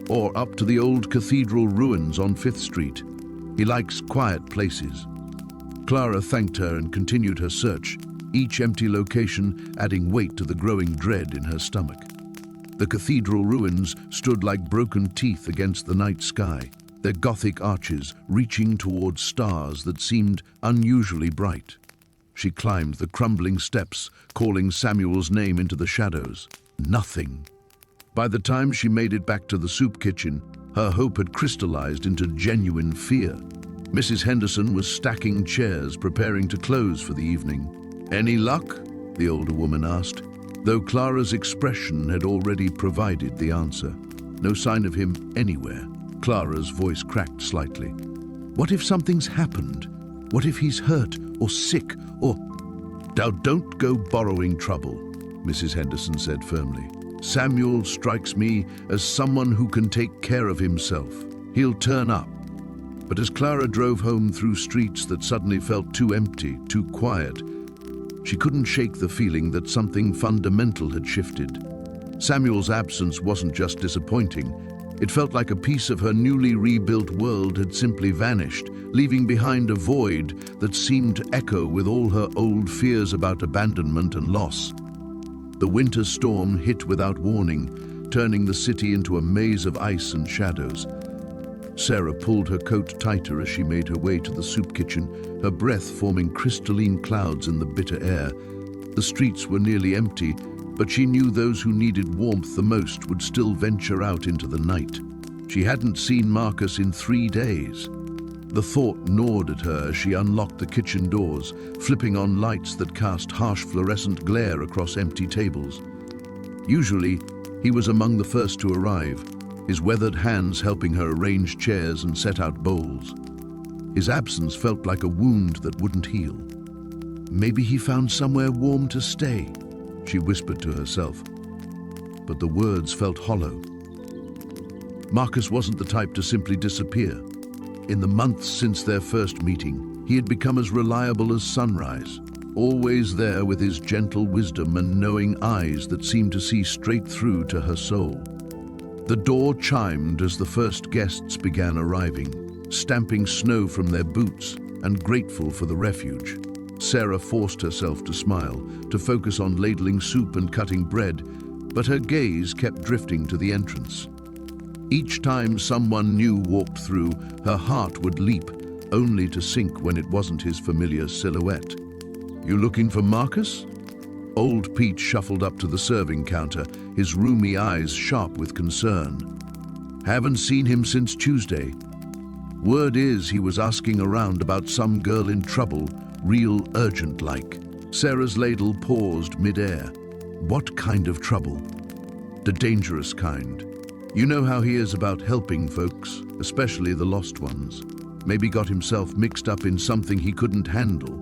or up to the old cathedral ruins on 5th Street. He likes quiet places." Clara thanked her and continued her search, each empty location adding weight to the growing dread in her stomach. The cathedral ruins stood like broken teeth against the night sky, their Gothic arches reaching towards stars that seemed unusually bright. She climbed the crumbling steps, calling Samuel's name into the shadows. Nothing. By the time she made it back to the soup kitchen, her hope had crystallized into genuine fear. Mrs. Henderson was stacking chairs, preparing to close for the evening. "Any luck?" the older woman asked, though Clara's expression had already provided the answer. "No sign of him anywhere." Clara's voice cracked slightly. "What if something's happened? What if he's hurt or sick or—" "Now don't go borrowing trouble," Mrs. Henderson said firmly. "Samuel strikes me as someone who can take care of himself. He'll turn up." But as Clara drove home through streets that suddenly felt too empty, too quiet, She couldn't shake the feeling that something fundamental had shifted. Samuel's absence wasn't just disappointing. It felt like a piece of her newly rebuilt world had simply vanished, leaving behind a void that seemed to echo with all her old fears about abandonment and loss. The winter storm hit without warning, turning the city into a maze of ice and shadows. Sarah pulled her coat tighter as she made her way to the soup kitchen, her breath forming crystalline clouds in the bitter air. The streets were nearly empty, but she knew those who needed warmth the most would still venture out into the night. She hadn't seen Marcus in 3 days. The thought gnawed at her as she unlocked the kitchen doors, flipping on lights that cast harsh fluorescent glare across empty tables. Usually, he was among the first to arrive, his weathered hands helping her arrange chairs and set out bowls. His absence felt like a wound that wouldn't heal. Maybe he found somewhere warm to stay, she whispered to herself. But the words felt hollow. Marcus wasn't the type to simply disappear. In the months since their first meeting, he had become as reliable as sunrise, always there with his gentle wisdom and knowing eyes that seemed to see straight through to her soul. The door chimed as the first guests began arriving, stamping snow from their boots and grateful for the refuge. Sarah forced herself to smile, to focus on ladling soup and cutting bread, but her gaze kept drifting to the entrance. Each time someone new walked through, her heart would leap, only to sink when it wasn't his familiar silhouette. "You looking for Marcus?" Old Pete shuffled up to the serving counter, his roomy eyes sharp with concern. "Haven't seen him since Tuesday. Word is he was asking around about some girl in trouble, real urgent-like." Sarah's ladle paused mid-air. What kind of trouble? The dangerous kind. You know how he is about helping folks, especially the lost ones. Maybe got himself mixed up in something he couldn't handle.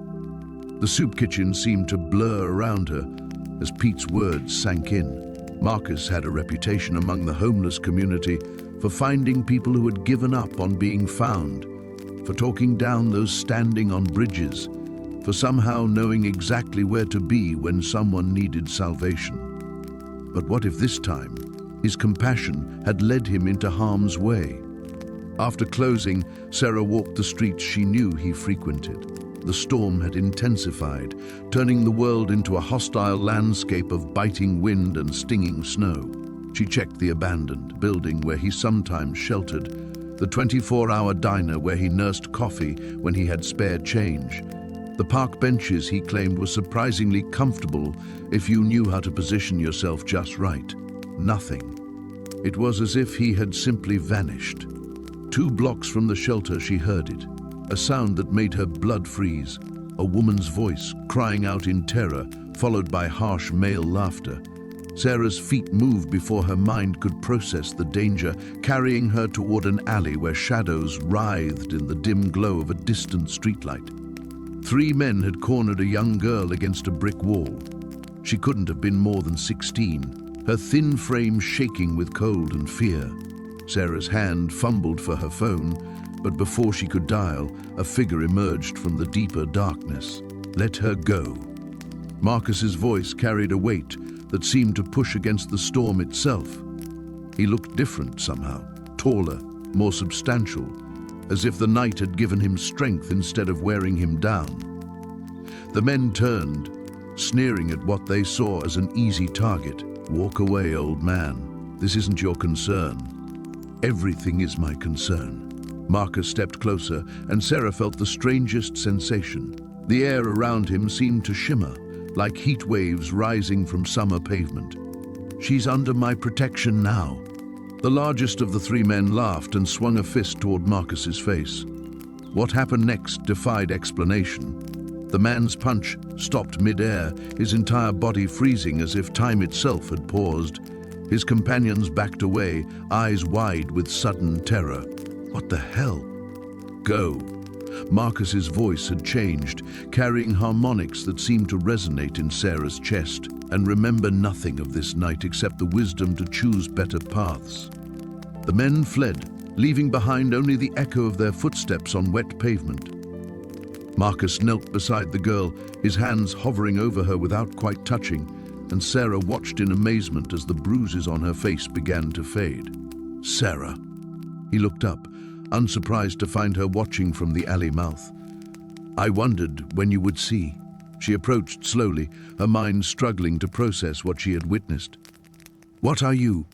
The soup kitchen seemed to blur around her as Pete's words sank in. Marcus had a reputation among the homeless community for finding people who had given up on being found, for talking down those standing on bridges, for somehow knowing exactly where to be when someone needed salvation. But what if this time his compassion had led him into harm's way? After closing, Sarah walked the streets she knew he frequented. The storm had intensified, turning the world into a hostile landscape of biting wind and stinging snow. She checked the abandoned building where he sometimes sheltered, the 24-hour diner where he nursed coffee when he had spare change. The park benches he claimed were surprisingly comfortable if you knew how to position yourself just right. Nothing. It was as if he had simply vanished. 2 blocks from the shelter she heard it, a sound that made her blood freeze, a woman's voice crying out in terror, followed by harsh male laughter. Sarah's feet moved before her mind could process the danger, carrying her toward an alley where shadows writhed in the dim glow of a distant streetlight. 3 men had cornered a young girl against a brick wall. She couldn't have been more than 16, her thin frame shaking with cold and fear. Sarah's hand fumbled for her phone, but before she could dial, a figure emerged from the deeper darkness. "Let her go." Marcus's voice carried a weight that seemed to push against the storm itself. He looked different somehow, taller, more substantial, as if the night had given him strength instead of wearing him down. The men turned, sneering at what they saw as an easy target. "Walk away, old man. This isn't your concern." "Everything is my concern." Marcus stepped closer, and Sarah felt the strangest sensation. The air around him seemed to shimmer, like heat waves rising from summer pavement. "She's under my protection now." The largest of the 3 men laughed and swung a fist toward Marcus's face. What happened next defied explanation. The man's punch stopped mid-air, his entire body freezing as if time itself had paused. His companions backed away, eyes wide with sudden terror. What the hell? "Go." Marcus's voice had changed, carrying harmonics that seemed to resonate in Sarah's chest. "And remember nothing of this night except the wisdom to choose better paths." The men fled, leaving behind only the echo of their footsteps on wet pavement. Marcus knelt beside the girl, his hands hovering over her without quite touching, and Sarah watched in amazement as the bruises on her face began to fade. "Sarah." He looked up, unsurprised to find her watching from the alley mouth. "I wondered when you would see." She approached slowly, her mind struggling to process what she had witnessed. "What are you?"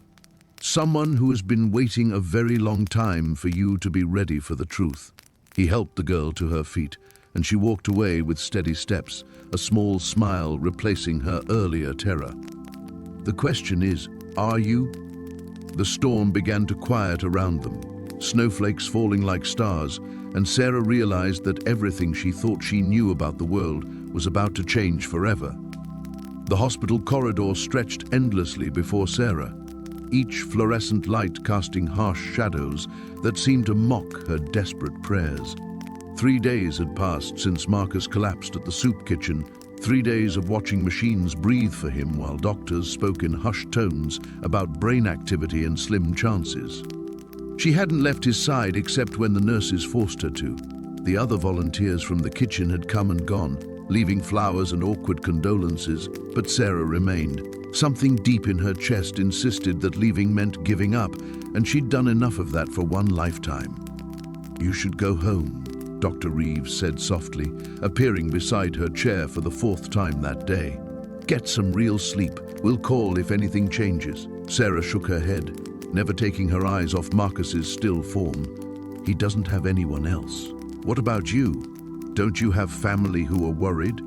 "Someone who has been waiting a very long time for you to be ready for the truth." He helped the girl to her feet, and she walked away with steady steps, a small smile replacing her earlier terror. "The question is, are you?" The storm began to quiet around them, snowflakes falling like stars, and Sarah realized that everything she thought she knew about the world was about to change forever. The hospital corridor stretched endlessly before Sarah, each fluorescent light casting harsh shadows that seemed to mock her desperate prayers. 3 days had passed since Marcus collapsed at the soup kitchen, 3 days of watching machines breathe for him while doctors spoke in hushed tones about brain activity and slim chances. She hadn't left his side except when the nurses forced her to. The other volunteers from the kitchen had come and gone, leaving flowers and awkward condolences, but Sarah remained. Something deep in her chest insisted that leaving meant giving up, and she'd done enough of that for one lifetime. "You should go home," Dr. Reeves said softly, appearing beside her chair for the 4th time that day. "Get some real sleep. We'll call if anything changes." Sarah shook her head, never taking her eyes off Marcus's still form. "He doesn't have anyone else." "What about you? Don't you have family who are worried?"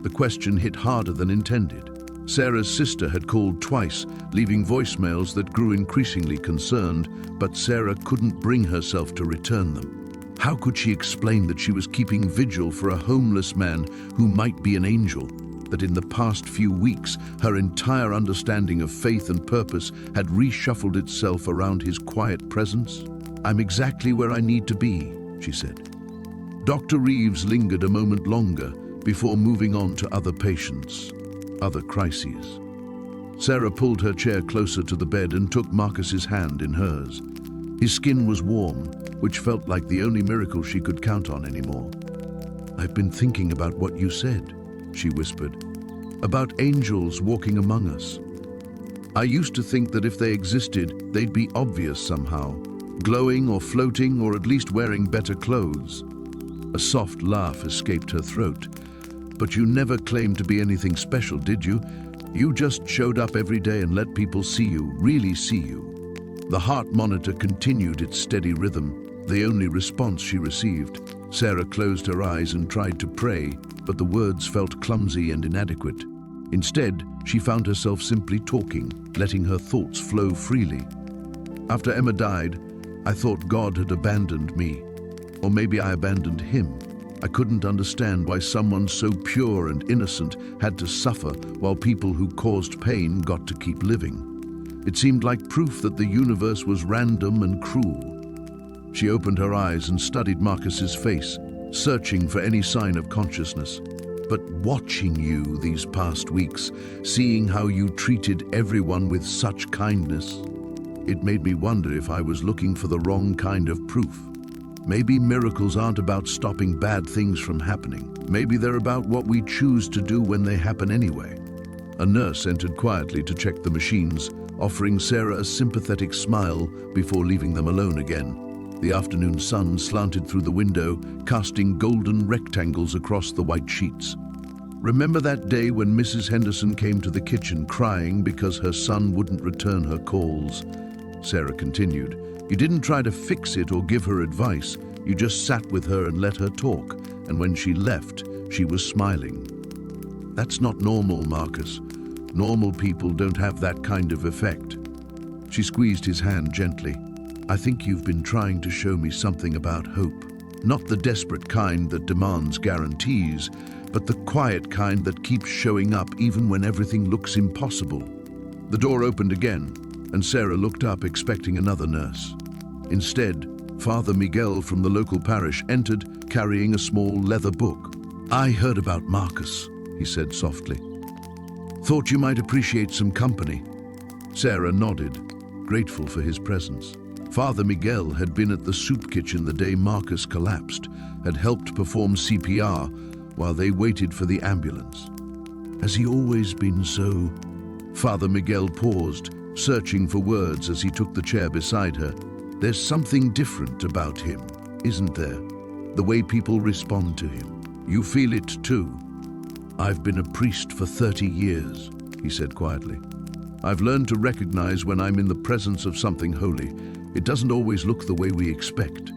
The question hit harder than intended. Sarah's sister had called twice, leaving voicemails that grew increasingly concerned, but Sarah couldn't bring herself to return them. How could she explain that she was keeping vigil for a homeless man who might be an angel? That in the past few weeks, her entire understanding of faith and purpose had reshuffled itself around his quiet presence? "I'm exactly where I need to be," she said. Dr. Reeves lingered a moment longer before moving on to other patients, other crises. Sarah pulled her chair closer to the bed and took Marcus's hand in hers. His skin was warm, which felt like the only miracle she could count on anymore. "I've been thinking about what you said," she whispered, "about angels walking among us. I used to think that if they existed, they'd be obvious somehow, glowing or floating or at least wearing better clothes." A soft laugh escaped her throat. "But you never claimed to be anything special, did you? You just showed up every day and let people see you, really see you." The heart monitor continued its steady rhythm, the only response she received. Sarah closed her eyes and tried to pray, but the words felt clumsy and inadequate. Instead, she found herself simply talking, letting her thoughts flow freely. "After Emma died, I thought God had abandoned me. Or maybe I abandoned him. I couldn't understand why someone so pure and innocent had to suffer while people who caused pain got to keep living. It seemed like proof that the universe was random and cruel." She opened her eyes and studied Marcus's face, searching for any sign of consciousness. "But watching you these past weeks, seeing how you treated everyone with such kindness, it made me wonder if I was looking for the wrong kind of proof. Maybe miracles aren't about stopping bad things from happening. Maybe they're about what we choose to do when they happen anyway." A nurse entered quietly to check the machines, offering Sarah a sympathetic smile before leaving them alone again. The afternoon sun slanted through the window, casting golden rectangles across the white sheets. "Remember that day when Mrs. Henderson came to the kitchen crying because her son wouldn't return her calls?" Sarah continued. "You didn't try to fix it or give her advice. You just sat with her and let her talk, and when she left, she was smiling. That's not normal, Marcus. Normal people don't have that kind of effect." She squeezed his hand gently. "I think you've been trying to show me something about hope. Not the desperate kind that demands guarantees, but the quiet kind that keeps showing up even when everything looks impossible." The door opened again, and Sarah looked up expecting another nurse. Instead, Father Miguel from the local parish entered carrying a small leather book. "I heard about Marcus," he said softly. "Thought you might appreciate some company." Sarah nodded, grateful for his presence. Father Miguel had been at the soup kitchen the day Marcus collapsed, had helped perform CPR while they waited for the ambulance. Has he always been so? Father Miguel paused, searching for words as he took the chair beside her. There's something different about him, isn't there? The way people respond to him. You feel it too. I've been a priest for 30 years, he said quietly. I've learned to recognize when I'm in the presence of something holy. It doesn't always look the way we expect.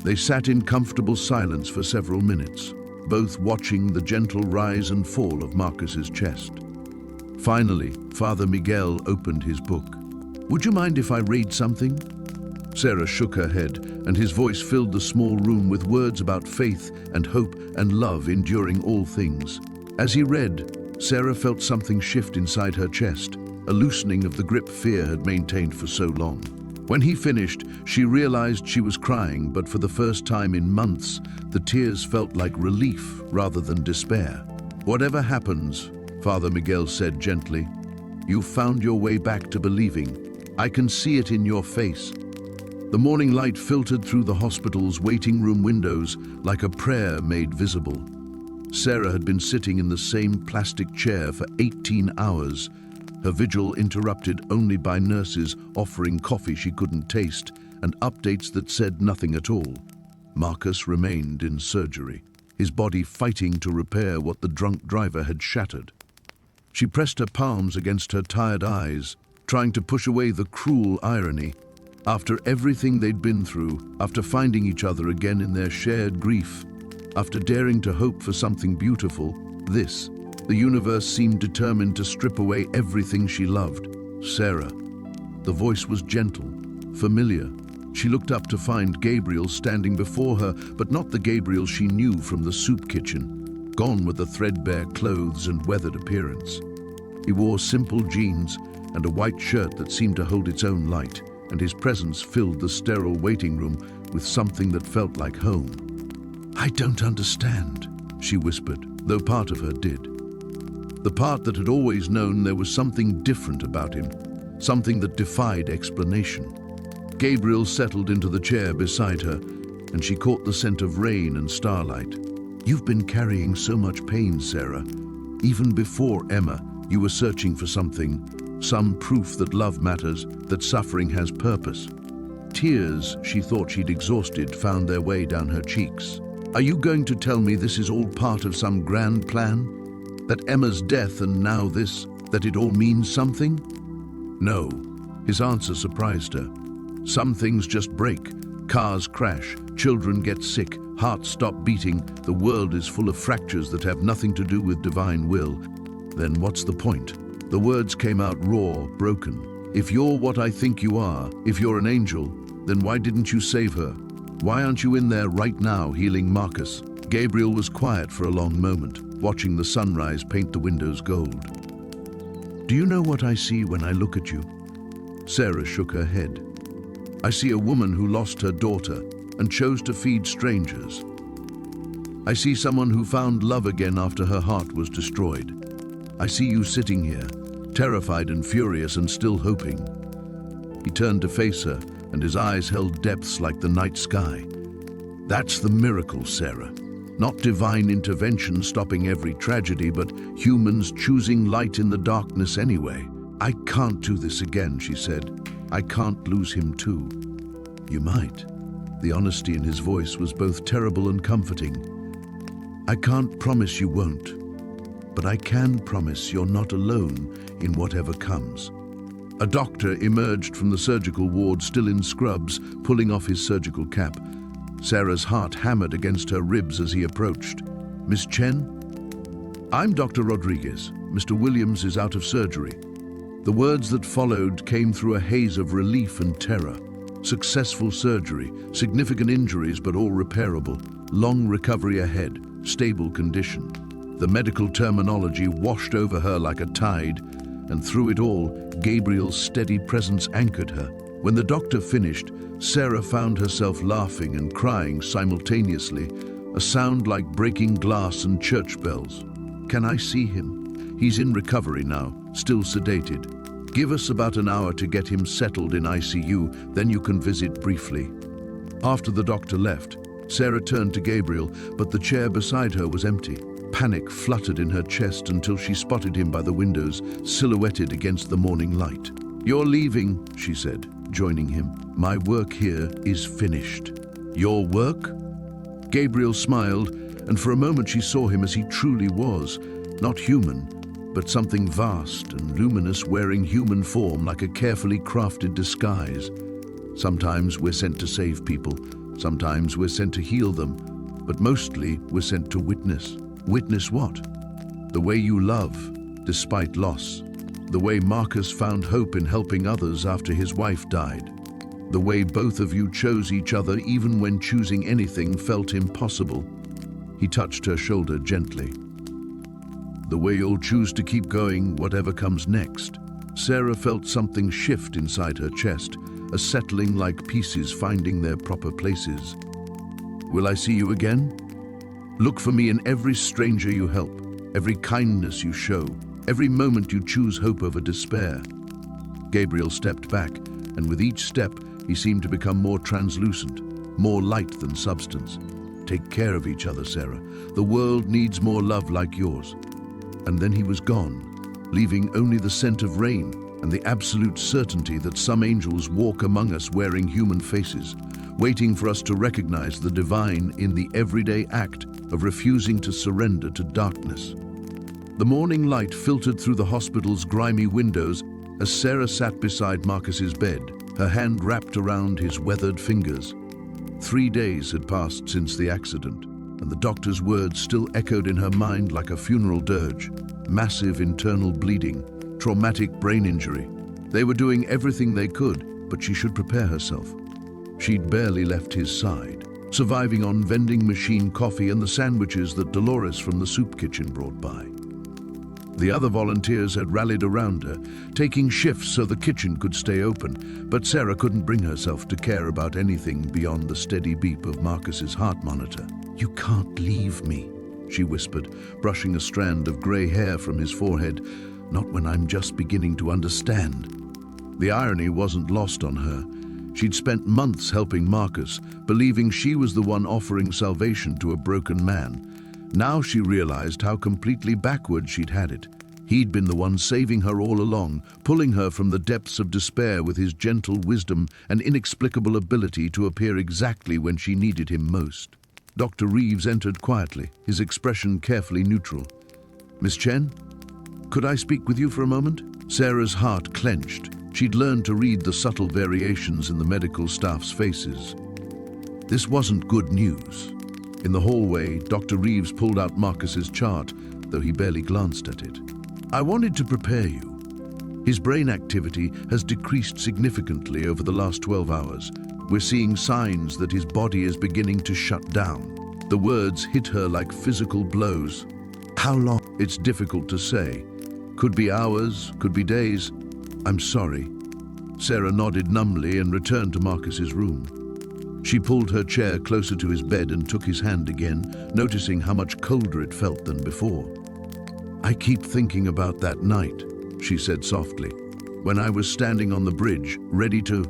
They sat in comfortable silence for several minutes, both watching the gentle rise and fall of Marcus's chest. Finally, Father Miguel opened his book. Would you mind if I read something? Sarah shook her head, and his voice filled the small room with words about faith and hope and love enduring all things. As he read, Sarah felt something shift inside her chest, a loosening of the grip fear had maintained for so long. When he finished, she realized she was crying, but for the first time in months, the tears felt like relief rather than despair. Whatever happens, Father Miguel said gently, you've found your way back to believing. I can see it in your face. The morning light filtered through the hospital's waiting room windows like a prayer made visible. Sarah had been sitting in the same plastic chair for 18 hours, her vigil interrupted only by nurses offering coffee she couldn't taste and updates that said nothing at all. Marcus remained in surgery, his body fighting to repair what the drunk driver had shattered. She pressed her palms against her tired eyes, trying to push away the cruel irony. After everything they'd been through, after finding each other again in their shared grief, after daring to hope for something beautiful, the universe seemed determined to strip away everything she loved. Sarah. The voice was gentle, familiar. She looked up to find Gabriel standing before her, but not the Gabriel she knew from the soup kitchen, gone with the threadbare clothes and weathered appearance. He wore simple jeans and a white shirt that seemed to hold its own light, and his presence filled the sterile waiting room with something that felt like home. I don't understand, she whispered, though part of her did. The part that had always known there was something different about him, something that defied explanation. Gabriel settled into the chair beside her, and she caught the scent of rain and starlight. You've been carrying so much pain, Sarah. Even before Emma, you were searching for something, some proof that love matters, that suffering has purpose. Tears she thought she'd exhausted found their way down her cheeks. Are you going to tell me this is all part of some grand plan? That Emma's death and now this, that it all means something? No. His answer surprised her. Some things just break. Cars crash, children get sick, hearts stop beating, the world is full of fractures that have nothing to do with divine will. Then what's the point? The words came out raw, broken. If you're what I think you are, if you're an angel, then why didn't you save her? Why aren't you in there right now healing Marcus? Gabriel was quiet for a long moment, watching the sunrise paint the windows gold. Do you know what I see when I look at you? Sarah shook her head. I see a woman who lost her daughter and chose to feed strangers. I see someone who found love again after her heart was destroyed. I see you sitting here, terrified and furious and still hoping. He turned to face her, and his eyes held depths like the night sky. That's the miracle, Sarah. Not divine intervention stopping every tragedy, but humans choosing light in the darkness anyway. I can't do this again, she said. I can't lose him too. You might. The honesty in his voice was both terrible and comforting. I can't promise you won't, but I can promise you're not alone in whatever comes. A doctor emerged from the surgical ward, still in scrubs, pulling off his surgical cap. Sarah's heart hammered against her ribs as he approached. Miss Chen? I'm Dr. Rodriguez. Mr. Williams is out of surgery. The words that followed came through a haze of relief and terror. Successful surgery, significant injuries but all repairable, long recovery ahead, stable condition. The medical terminology washed over her like a tide, and through it all, Gabriel's steady presence anchored her. When the doctor finished, Sarah found herself laughing and crying simultaneously, a sound like breaking glass and church bells. Can I see him? He's in recovery now, still sedated. Give us about an hour to get him settled in ICU, then you can visit briefly." After the doctor left, Sarah turned to Gabriel, but the chair beside her was empty. Panic fluttered in her chest until she spotted him by the windows, silhouetted against the morning light. "You're leaving," she said, joining him. "My work here is finished." "Your work?" Gabriel smiled, and for a moment she saw him as he truly was, not human, but something vast and luminous wearing human form like a carefully crafted disguise. Sometimes we're sent to save people, sometimes we're sent to heal them, but mostly we're sent to witness. Witness what? The way you love, despite loss. The way Marcus found hope in helping others after his wife died. The way both of you chose each other even when choosing anything felt impossible. He touched her shoulder gently. The way you'll choose to keep going, whatever comes next. Sarah felt something shift inside her chest, a settling like pieces finding their proper places. "Will I see you again? Look for me in every stranger you help, every kindness you show, every moment you choose hope over despair." Gabriel stepped back, and with each step, he seemed to become more translucent, more light than substance. "Take care of each other, Sarah. The world needs more love like yours." And then he was gone, leaving only the scent of rain and the absolute certainty that some angels walk among us wearing human faces, waiting for us to recognize the divine in the everyday act of refusing to surrender to darkness. The morning light filtered through the hospital's grimy windows as Sarah sat beside Marcus's bed, her hand wrapped around his weathered fingers. 3 days had passed since the accident, and the doctor's words still echoed in her mind like a funeral dirge. Massive internal bleeding, traumatic brain injury. They were doing everything they could, but she should prepare herself. She'd barely left his side, surviving on vending machine coffee and the sandwiches that Dolores from the soup kitchen brought by. The other volunteers had rallied around her, taking shifts so the kitchen could stay open, but Sarah couldn't bring herself to care about anything beyond the steady beep of Marcus's heart monitor. "You can't leave me," she whispered, brushing a strand of grey hair from his forehead. "Not when I'm just beginning to understand." The irony wasn't lost on her. She'd spent months helping Marcus, believing she was the one offering salvation to a broken man. Now she realized how completely backward she'd had it. He'd been the one saving her all along, pulling her from the depths of despair with his gentle wisdom and inexplicable ability to appear exactly when she needed him most. Dr. Reeves entered quietly, his expression carefully neutral. "Miss Chen, could I speak with you for a moment?" Sarah's heart clenched. She'd learned to read the subtle variations in the medical staff's faces. This wasn't good news. In the hallway, Dr. Reeves pulled out Marcus's chart, though he barely glanced at it. "I wanted to prepare you. His brain activity has decreased significantly over the last 12 hours. We're seeing signs that his body is beginning to shut down." The words hit her like physical blows. "How long?" "It's difficult to say. Could be hours, could be days. I'm sorry." Sarah nodded numbly and returned to Marcus's room. She pulled her chair closer to his bed and took his hand again, noticing how much colder it felt than before. "I keep thinking about that night," she said softly, "when I was standing on the bridge, ready to...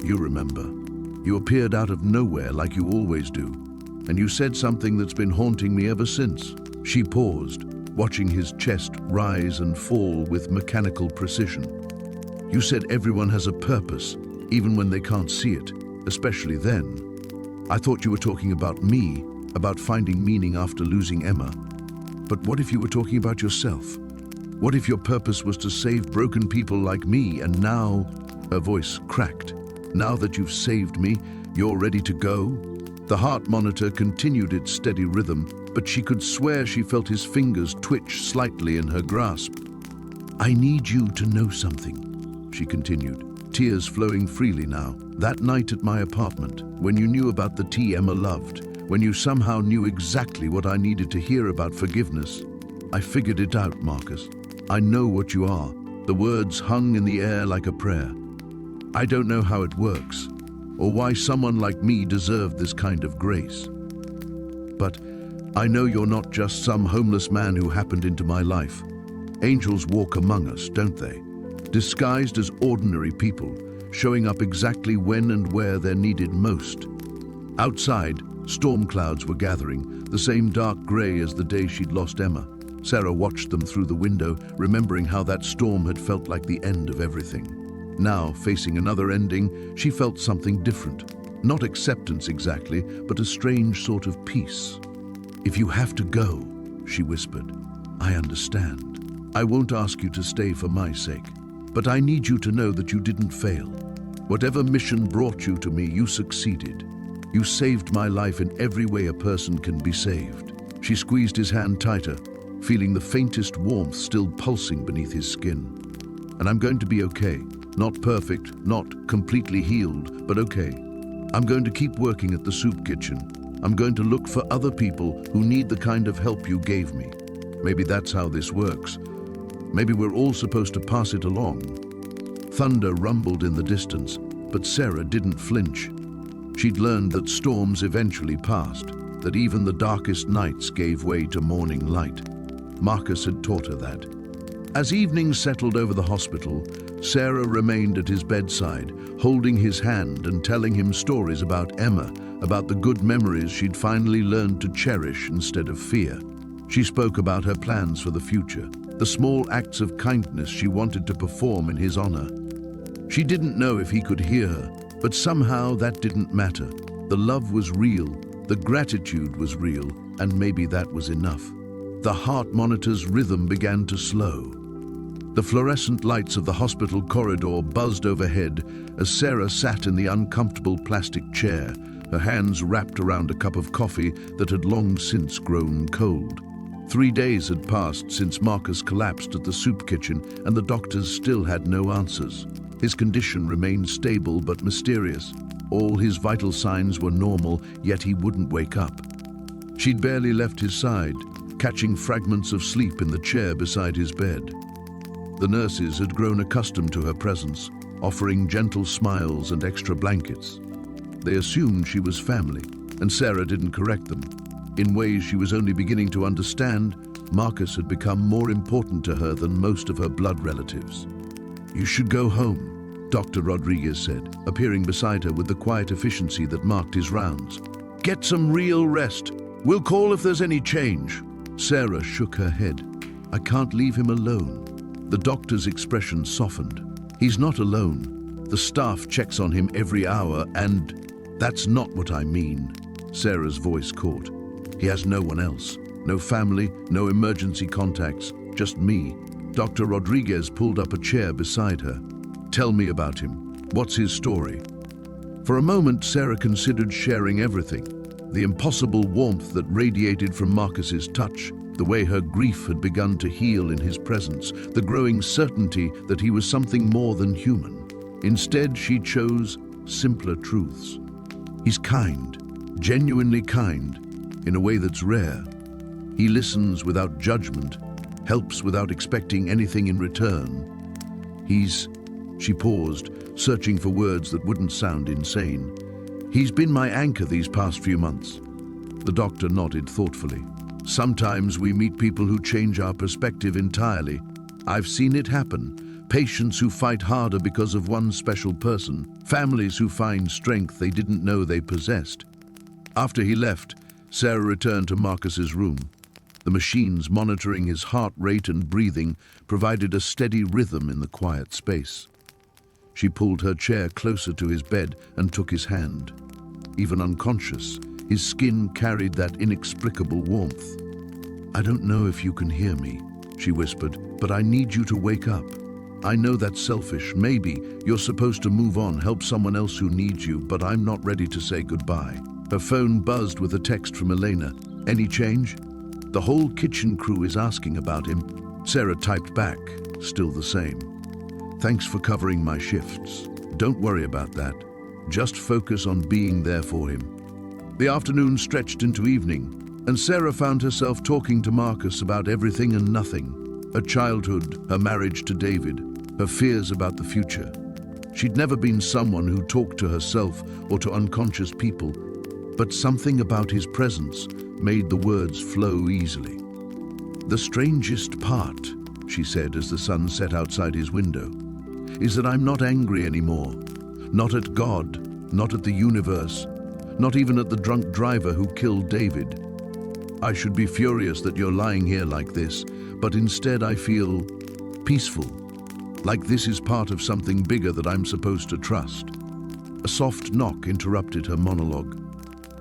You remember. You appeared out of nowhere like you always do, and you said something that's been haunting me ever since." She paused, watching his chest rise and fall with mechanical precision. "You said everyone has a purpose, even when they can't see it. Especially then. I thought you were talking about me, about finding meaning after losing Emma. But what if you were talking about yourself? What if your purpose was to save broken people like me, and now..." Her voice cracked. "Now that you've saved me, you're ready to go?" The heart monitor continued its steady rhythm, but she could swear she felt his fingers twitch slightly in her grasp. "I need you to know something," she continued, tears flowing freely now. "That night at my apartment, when you knew about the tea Emma loved, when you somehow knew exactly what I needed to hear about forgiveness, I figured it out, Marcus. I know what you are." The words hung in the air like a prayer. "I don't know how it works, or why someone like me deserved this kind of grace. But I know you're not just some homeless man who happened into my life. Angels walk among us, don't they? disguised as ordinary people, showing up exactly when and where they're needed most. Outside, storm clouds were gathering, the same dark grey as the day she'd lost Emma. Sarah watched them through the window, remembering how that storm had felt like the end of everything. Now, facing another ending, she felt something different. Not acceptance exactly, but a strange sort of peace. "If you have to go," she whispered, "I understand. I won't ask you to stay for my sake, but I need you to know that you didn't fail. Whatever mission brought you to me, you succeeded. You saved my life in every way a person can be saved." She squeezed his hand tighter, feeling the faintest warmth still pulsing beneath his skin. "And I'm going to be okay. Not perfect, not completely healed, but okay. I'm going to keep working at the soup kitchen. I'm going to look for other people who need the kind of help you gave me. Maybe that's how this works. Maybe we're all supposed to pass it along." Thunder rumbled in the distance, but Sarah didn't flinch. She'd learned that storms eventually passed, that even the darkest nights gave way to morning light. Marcus had taught her that. As evening settled over the hospital, Sarah remained at his bedside, holding his hand and telling him stories about Emma, about the good memories she'd finally learned to cherish instead of fear. She spoke about her plans for the future, the small acts of kindness she wanted to perform in his honor. She didn't know if he could hear her, but somehow that didn't matter. The love was real, the gratitude was real, and maybe that was enough. The heart monitor's rhythm began to slow. The fluorescent lights of the hospital corridor buzzed overhead as Sarah sat in the uncomfortable plastic chair, her hands wrapped around a cup of coffee that had long since grown cold. 3 days had passed since Marcus collapsed at the soup kitchen, and the doctors still had no answers. His condition remained stable but mysterious. All his vital signs were normal, yet he wouldn't wake up. She'd barely left his side, catching fragments of sleep in the chair beside his bed. The nurses had grown accustomed to her presence, offering gentle smiles and extra blankets. They assumed she was family, and Sarah didn't correct them. In ways she was only beginning to understand, Marcus had become more important to her than most of her blood relatives. "You should go home," Dr. Rodriguez said, appearing beside her with the quiet efficiency that marked his rounds. "Get some real rest. We'll call if there's any change." Sarah shook her head. "I can't leave him alone." The doctor's expression softened. "He's not alone. The staff checks on him every hour, and that's not what I mean." Sarah's voice caught. "He has no one else. No family, no emergency contacts, just me." Dr. Rodriguez pulled up a chair beside her. "Tell me about him. What's his story?" For a moment, Sarah considered sharing everything. The impossible warmth that radiated from Marcus's touch, the way her grief had begun to heal in his presence, the growing certainty that he was something more than human. Instead, she chose simpler truths. He's kind, genuinely kind, in a way that's rare. He listens without judgment, helps without expecting anything in return. She paused, searching for words that wouldn't sound insane. "He's been my anchor these past few months." The doctor nodded thoughtfully. "Sometimes we meet people who change our perspective entirely. I've seen it happen. Patients who fight harder because of one special person. Families who find strength they didn't know they possessed." After he left, Sarah returned to Marcus's room. The machines monitoring his heart rate and breathing provided a steady rhythm in the quiet space. She pulled her chair closer to his bed and took his hand. Even unconscious, his skin carried that inexplicable warmth. "I don't know if you can hear me," she whispered, "but I need you to wake up. I know that's selfish. Maybe you're supposed to move on, help someone else who needs you, but I'm not ready to say goodbye." Her phone buzzed with a text from Elena. "Any change? The whole kitchen crew is asking about him." Sarah typed back, still the same. "Thanks for covering my shifts. Don't worry about that. Just focus on being there for him." The afternoon stretched into evening, and Sarah found herself talking to Marcus about everything and nothing. Her childhood, her marriage to David, her fears about the future. She'd never been someone who talked to herself or to unconscious people, but something about his presence made the words flow easily. "The strangest part," she said as the sun set outside his window, is that I'm not angry anymore. Not at God, not at the universe, not even at the drunk driver who killed David. I should be furious that you're lying here like this, but instead I feel peaceful, like this is part of something bigger that I'm supposed to trust. A soft knock interrupted her monologue.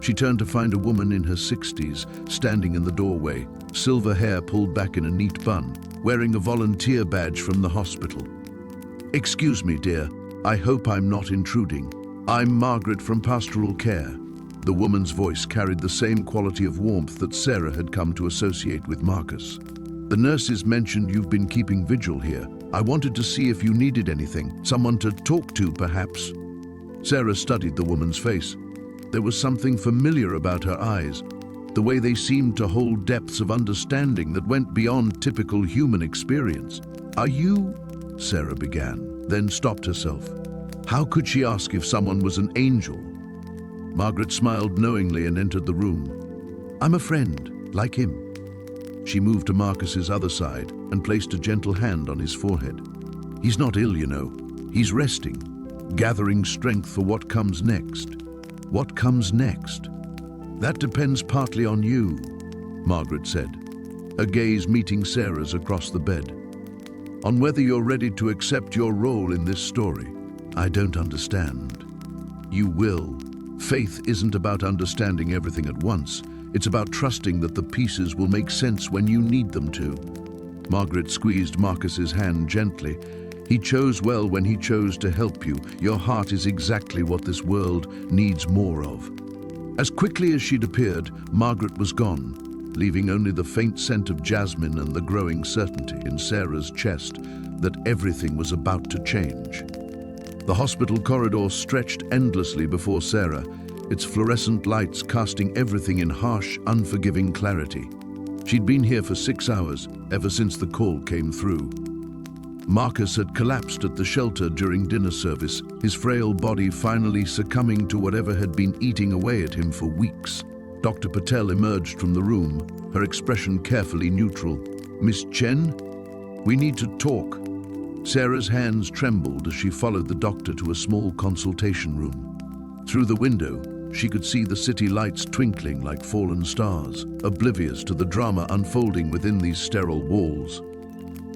She turned to find a woman in her 60s standing in the doorway, silver hair pulled back in a neat bun, wearing a volunteer badge from the hospital. "Excuse me, dear. I hope I'm not intruding. I'm Margaret from Pastoral Care." The woman's voice carried the same quality of warmth that Sarah had come to associate with Marcus. "The nurses mentioned you've been keeping vigil here. I wanted to see if you needed anything, someone to talk to, perhaps." Sarah studied the woman's face. There was something familiar about her eyes, the way they seemed to hold depths of understanding that went beyond typical human experience. "Are you?" Sarah began, then stopped herself. How could she ask if someone was an angel? Margaret smiled knowingly and entered the room. "I'm a friend, like him." She moved to Marcus's other side and placed a gentle hand on his forehead. "He's not ill, you know. He's resting, gathering strength for what comes next." "What comes next?" "That depends partly on you," Margaret said, her gaze meeting Sarah's across the bed. "On whether you're ready to accept your role in this story." "I don't understand." "You will. Faith isn't about understanding everything at once. It's about trusting that the pieces will make sense when you need them to." Margaret squeezed Marcus's hand gently. "He chose well when he chose to help you. Your heart is exactly what this world needs more of." As quickly as she'd appeared, Margaret was gone, leaving only the faint scent of jasmine and the growing certainty in Sarah's chest that everything was about to change. The hospital corridor stretched endlessly before Sarah, its fluorescent lights casting everything in harsh, unforgiving clarity. She'd been here for 6 hours, ever since the call came through. Marcus had collapsed at the shelter during dinner service, his frail body finally succumbing to whatever had been eating away at him for weeks. Dr. Patel emerged from the room, her expression carefully neutral. "Miss Chen, we need to talk." Sarah's hands trembled as she followed the doctor to a small consultation room. Through the window, she could see the city lights twinkling like fallen stars, oblivious to the drama unfolding within these sterile walls.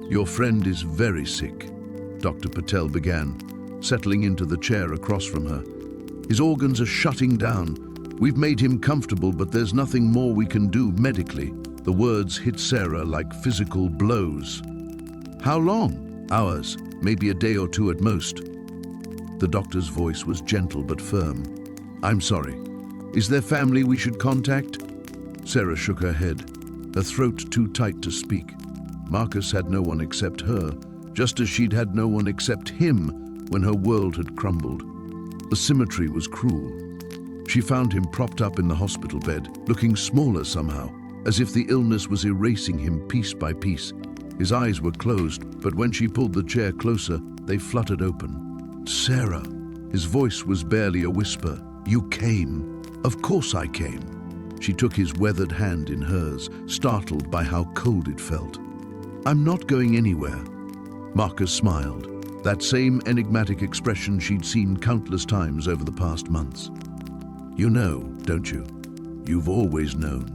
"Your friend is very sick," Dr. Patel began, settling into the chair across from her. "His organs are shutting down. We've made him comfortable, but there's nothing more we can do medically." The words hit Sarah like physical blows. "How long?" "Hours, maybe a day or 2 at most." The doctor's voice was gentle but firm. "I'm sorry. Is there family we should contact?" Sarah shook her head, her throat too tight to speak. Marcus had no one except her, just as she'd had no one except him when her world had crumbled. The symmetry was cruel. She found him propped up in the hospital bed, looking smaller somehow, as if the illness was erasing him piece by piece. His eyes were closed, but when she pulled the chair closer, they fluttered open. "Sarah," his voice was barely a whisper. "You came." "Of course I came." She took his weathered hand in hers, startled by how cold it felt. "I'm not going anywhere." Marcus smiled, that same enigmatic expression she'd seen countless times over the past months. "You know, don't you? You've always known."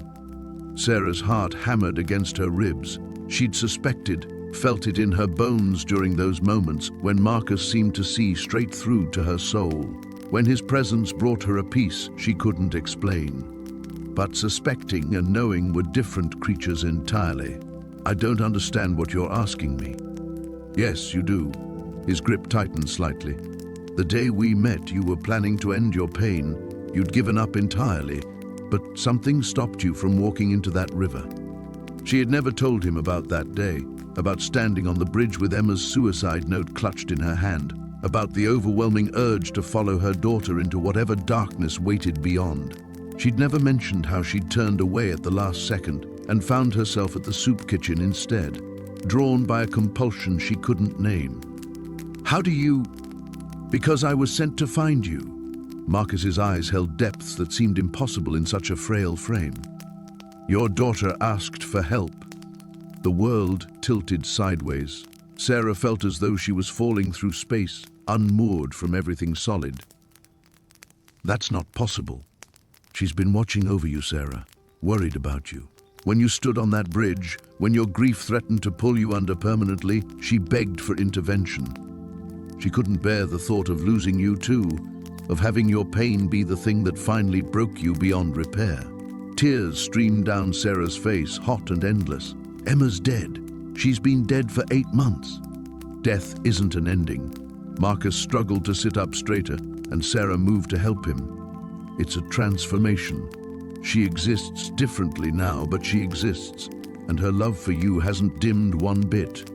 Sarah's heart hammered against her ribs. She'd suspected, felt it in her bones during those moments when Marcus seemed to see straight through to her soul, when his presence brought her a peace she couldn't explain. But suspecting and knowing were different creatures entirely. "I don't understand what you're asking me." "Yes, you do." His grip tightened slightly. "The day we met, you were planning to end your pain. You'd given up entirely, but something stopped you from walking into that river." She had never told him about that day, about standing on the bridge with Emma's suicide note clutched in her hand, about the overwhelming urge to follow her daughter into whatever darkness waited beyond. She'd never mentioned how she'd turned away at the last second and found herself at the soup kitchen instead, drawn by a compulsion she couldn't name. "How do you—" "Because I was sent to find you." Marcus's eyes held depths that seemed impossible in such a frail frame. "Your daughter asked for help." The world tilted sideways. Sarah felt as though she was falling through space, unmoored from everything solid. That's not possible. She's been watching over you, Sarah, worried about you. When you stood on that bridge, when your grief threatened to pull you under permanently, she begged for intervention. She couldn't bear the thought of losing you too, of having your pain be the thing that finally broke you beyond repair. Tears streamed down Sarah's face, hot and endless. Emma's dead. She's been dead for 8 months. Death isn't an ending. Marcus struggled to sit up straighter, and Sarah moved to help him. It's a transformation. She exists differently now, but she exists, and her love for you hasn't dimmed one bit.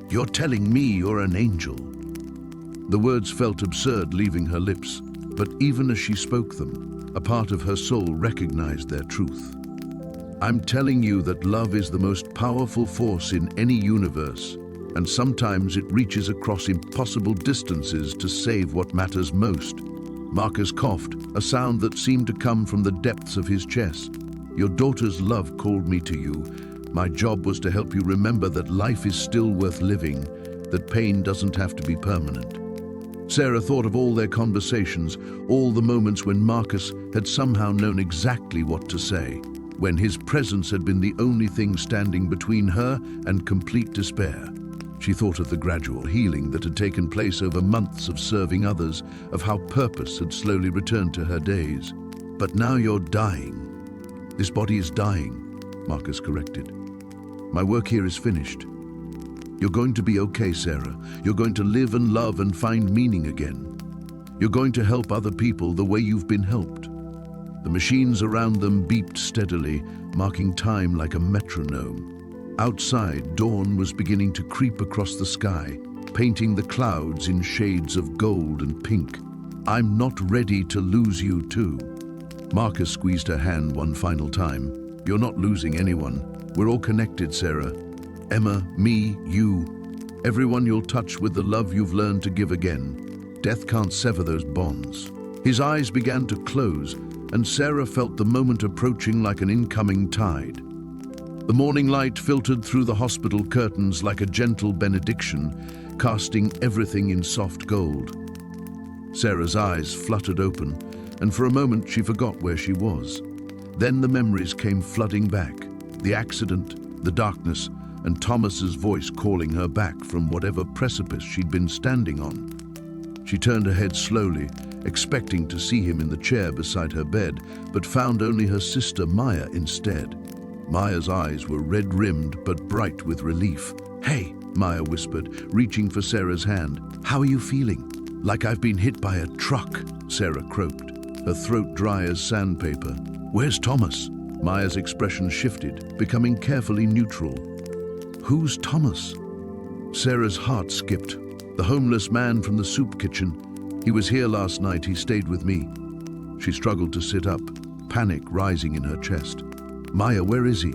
You're telling me you're an angel. The words felt absurd leaving her lips, but even as she spoke them, a part of her soul recognized their truth. I'm telling you that love is the most powerful force in any universe, and sometimes it reaches across impossible distances to save what matters most. Marcus coughed, a sound that seemed to come from the depths of his chest. Your daughter's love called me to you. My job was to help you remember that life is still worth living, that pain doesn't have to be permanent. Sarah thought of all their conversations, all the moments when Marcus had somehow known exactly what to say, when his presence had been the only thing standing between her and complete despair. She thought of the gradual healing that had taken place over months of serving others, of how purpose had slowly returned to her days. But now you're dying. This body is dying, Marcus corrected. My work here is finished. You're going to be okay, Sarah. You're going to live and love and find meaning again. You're going to help other people the way you've been helped. The machines around them beeped steadily, marking time like a metronome. Outside, dawn was beginning to creep across the sky, painting the clouds in shades of gold and pink. I'm not ready to lose you too. Marcus squeezed her hand one final time. You're not losing anyone. We're all connected, Sarah. Emma, me, you, everyone you'll touch with the love you've learned to give again. Death can't sever those bonds. His eyes began to close, and Sarah felt the moment approaching like an incoming tide. The morning light filtered through the hospital curtains like a gentle benediction, casting everything in soft gold. Sarah's eyes fluttered open, and for a moment she forgot where she was. Then the memories came flooding back. The accident, the darkness, and Thomas's voice calling her back from whatever precipice she'd been standing on. She turned her head slowly, expecting to see him in the chair beside her bed, but found only her sister Maya instead. Maya's eyes were red-rimmed but bright with relief. Hey, Maya whispered, reaching for Sarah's hand. How are you feeling? Like I've been hit by a truck, Sarah croaked, her throat dry as sandpaper. Where's Thomas? Maya's expression shifted, becoming carefully neutral. Who's Thomas? Sarah's heart skipped. The homeless man from the soup kitchen. He was here last night. He stayed with me. She struggled to sit up, panic rising in her chest. Maya, where is he?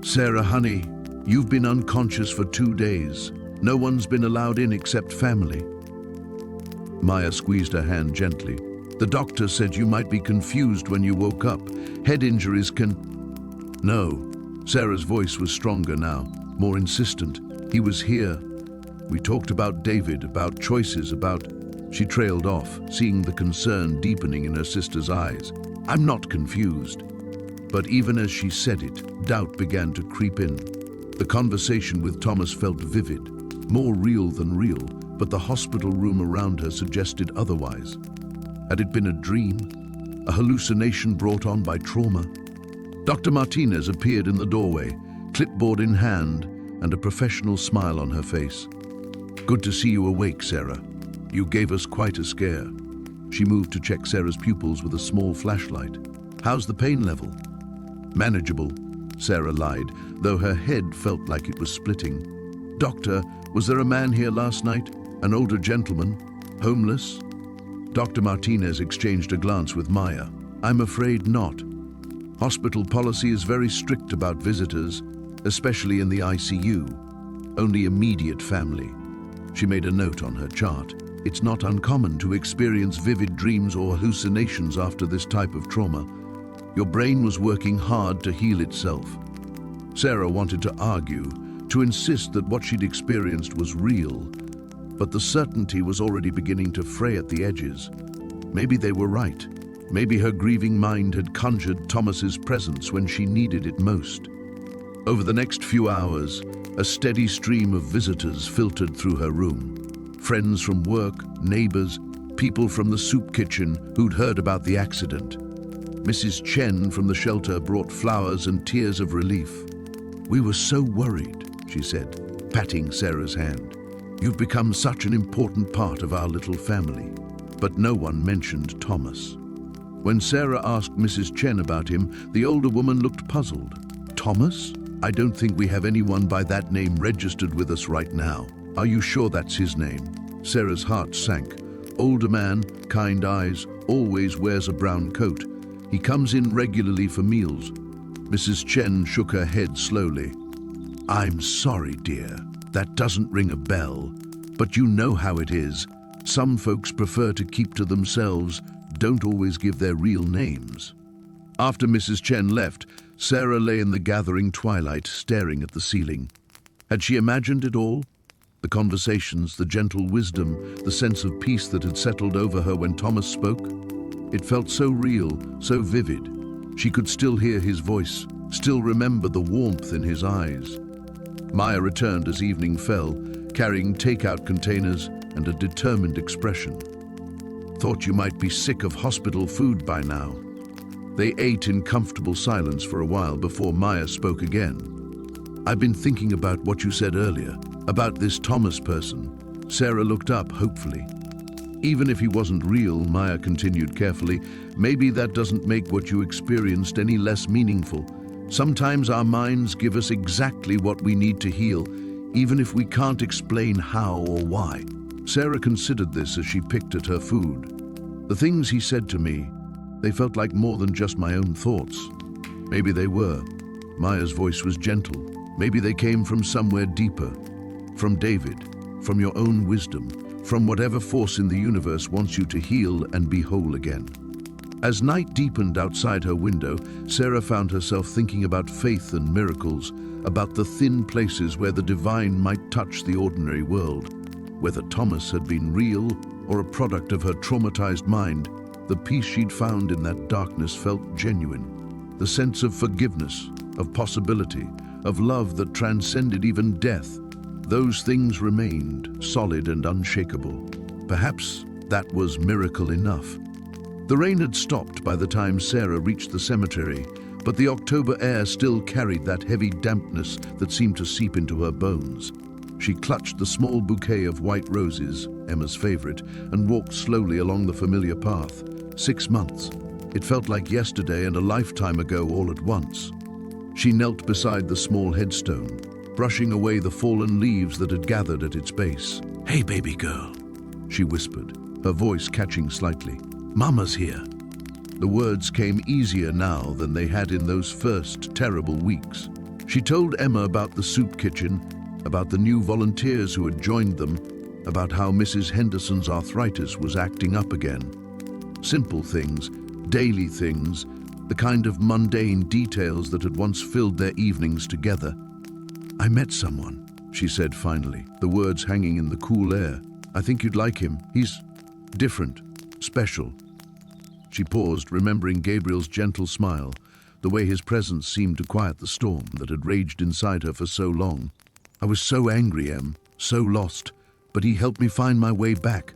Sarah, honey, you've been unconscious for 2 days. No one's been allowed in except family. Maya squeezed her hand gently. The doctor said you might be confused when you woke up. Head injuries can... No. Sarah's voice was stronger now, more insistent. He was here. We talked about David, about choices, about... She trailed off, seeing the concern deepening in her sister's eyes. I'm not confused. But even as she said it, doubt began to creep in. The conversation with Thomas felt vivid, more real than real, but the hospital room around her suggested otherwise. Had it been a dream? A hallucination brought on by trauma? Dr. Martinez appeared in the doorway, clipboard in hand, and a professional smile on her face. Good to see you awake, Sarah. You gave us quite a scare. She moved to check Sarah's pupils with a small flashlight. How's the pain level? Manageable, Sarah lied, though her head felt like it was splitting. Doctor, was there a man here last night? An older gentleman? Homeless? Dr. Martinez exchanged a glance with Maya. I'm afraid not. Hospital policy is very strict about visitors, especially in the ICU. Only immediate family. She made a note on her chart. It's not uncommon to experience vivid dreams or hallucinations after this type of trauma. Your brain was working hard to heal itself. Sarah wanted to argue, to insist that what she'd experienced was real, but the certainty was already beginning to fray at the edges. Maybe they were right. Maybe her grieving mind had conjured Thomas's presence when she needed it most. Over the next few hours, a steady stream of visitors filtered through her room. Friends from work, neighbors, people from the soup kitchen who'd heard about the accident. Mrs. Chen from the shelter brought flowers and tears of relief. "We were so worried," she said, patting Sarah's hand. "You've become such an important part of our little family." But no one mentioned Thomas. When Sarah asked Mrs. Chen about him, the older woman looked puzzled. "Thomas? I don't think we have anyone by that name registered with us right now. Are you sure that's his name?" Sarah's heart sank. Older man, kind eyes, always wears a brown coat. He comes in regularly for meals. Mrs. Chen shook her head slowly. "I'm sorry, dear. That doesn't ring a bell. But you know how it is. Some folks prefer to keep to themselves, don't always give their real names." After Mrs. Chen left, Sarah lay in the gathering twilight, staring at the ceiling. Had she imagined it all? The conversations, the gentle wisdom, the sense of peace that had settled over her when Thomas spoke? It felt so real, so vivid. She could still hear his voice, still remember the warmth in his eyes. Maya returned as evening fell, carrying takeout containers and a determined expression. "Thought you might be sick of hospital food by now." They ate in comfortable silence for a while before Maya spoke again. "I've been thinking about what you said earlier, about this Thomas person." Sarah looked up hopefully. "Even if he wasn't real," Maya continued carefully, "maybe that doesn't make what you experienced any less meaningful. Sometimes our minds give us exactly what we need to heal, even if we can't explain how or why." Sarah considered this as she picked at her food. "The things he said to me, they felt like more than just my own thoughts. Maybe they were." Maya's voice was gentle. "Maybe they came from somewhere deeper. From David, from your own wisdom, from whatever force in the universe wants you to heal and be whole again." As night deepened outside her window, Sarah found herself thinking about faith and miracles, about the thin places where the divine might touch the ordinary world. Whether Thomas had been real or a product of her traumatized mind, the peace she'd found in that darkness felt genuine. The sense of forgiveness, of possibility, of love that transcended even death. Those things remained solid and unshakable. Perhaps that was miracle enough. The rain had stopped by the time Sarah reached the cemetery, but the October air still carried that heavy dampness that seemed to seep into her bones. She clutched the small bouquet of white roses, Emma's favorite, and walked slowly along the familiar path. 6 months. It felt like yesterday and a lifetime ago all at once. She knelt beside the small headstone, brushing away the fallen leaves that had gathered at its base. "Hey, baby girl," she whispered, her voice catching slightly. "Mama's here." The words came easier now than they had in those first terrible weeks. She told Emma about the soup kitchen, about the new volunteers who had joined them, about how Mrs. Henderson's arthritis was acting up again. Simple things, daily things, the kind of mundane details that had once filled their evenings together. "I met someone," she said finally, the words hanging in the cool air. "I think you'd like him. He's different, special." She paused, remembering Gabriel's gentle smile, the way his presence seemed to quiet the storm that had raged inside her for so long. "I was so angry, Em, so lost, but he helped me find my way back."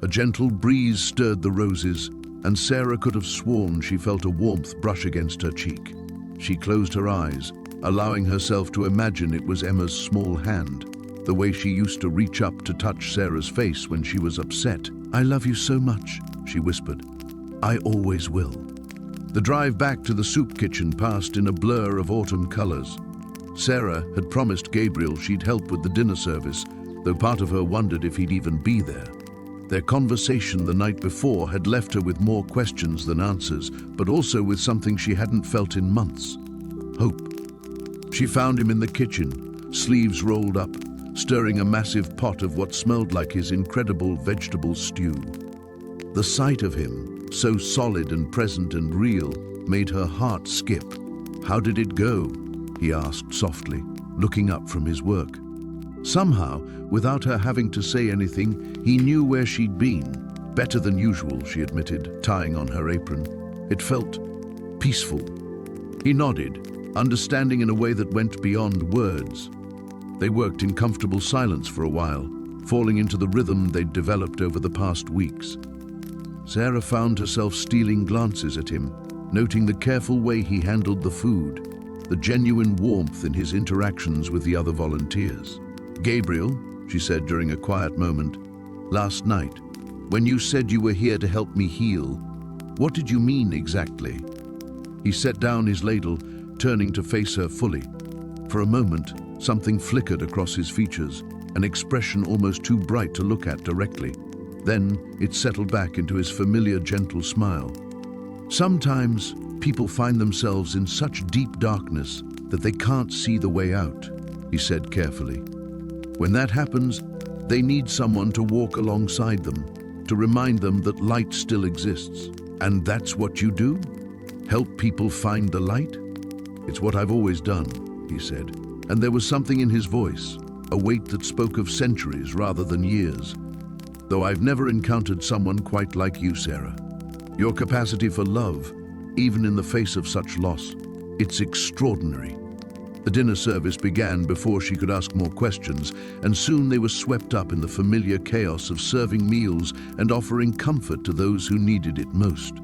A gentle breeze stirred the roses, and Sarah could have sworn she felt a warmth brush against her cheek. She closed her eyes, allowing herself to imagine it was Emma's small hand, the way she used to reach up to touch Sarah's face when she was upset. "I love you so much," she whispered. "I always will." The drive back to the soup kitchen passed in a blur of autumn colors. Sarah had promised Gabriel she'd help with the dinner service, though part of her wondered if he'd even be there. Their conversation the night before had left her with more questions than answers, but also with something she hadn't felt in months: hope. She found him in the kitchen, sleeves rolled up, stirring a massive pot of what smelled like his incredible vegetable stew. The sight of him, so solid and present and real, made her heart skip. "How did it go?" he asked softly, looking up from his work. Somehow, without her having to say anything, he knew where she'd been. Better than usual, she admitted, tying on her apron. It felt peaceful. He nodded, understanding in a way that went beyond words. They worked in comfortable silence for a while, falling into the rhythm they'd developed over the past weeks. Sarah found herself stealing glances at him, noting the careful way he handled the food, the genuine warmth in his interactions with the other volunteers. "Gabriel," she said during a quiet moment, "last night, when you said you were here to help me heal, what did you mean exactly?" He set down his ladle, turning to face her fully. For a moment, something flickered across his features, an expression almost too bright to look at directly. Then it settled back into his familiar, gentle smile. "Sometimes people find themselves in such deep darkness that they can't see the way out," he said carefully. "When that happens, they need someone to walk alongside them, to remind them that light still exists. And that's what you do? Help people find the light?" "It's what I've always done," he said. And there was something in his voice, a weight that spoke of centuries rather than years. "Though I've never encountered someone quite like you, Sarah. Your capacity for love, even in the face of such loss, it's extraordinary." The dinner service began before she could ask more questions, and soon they were swept up in the familiar chaos of serving meals and offering comfort to those who needed it most.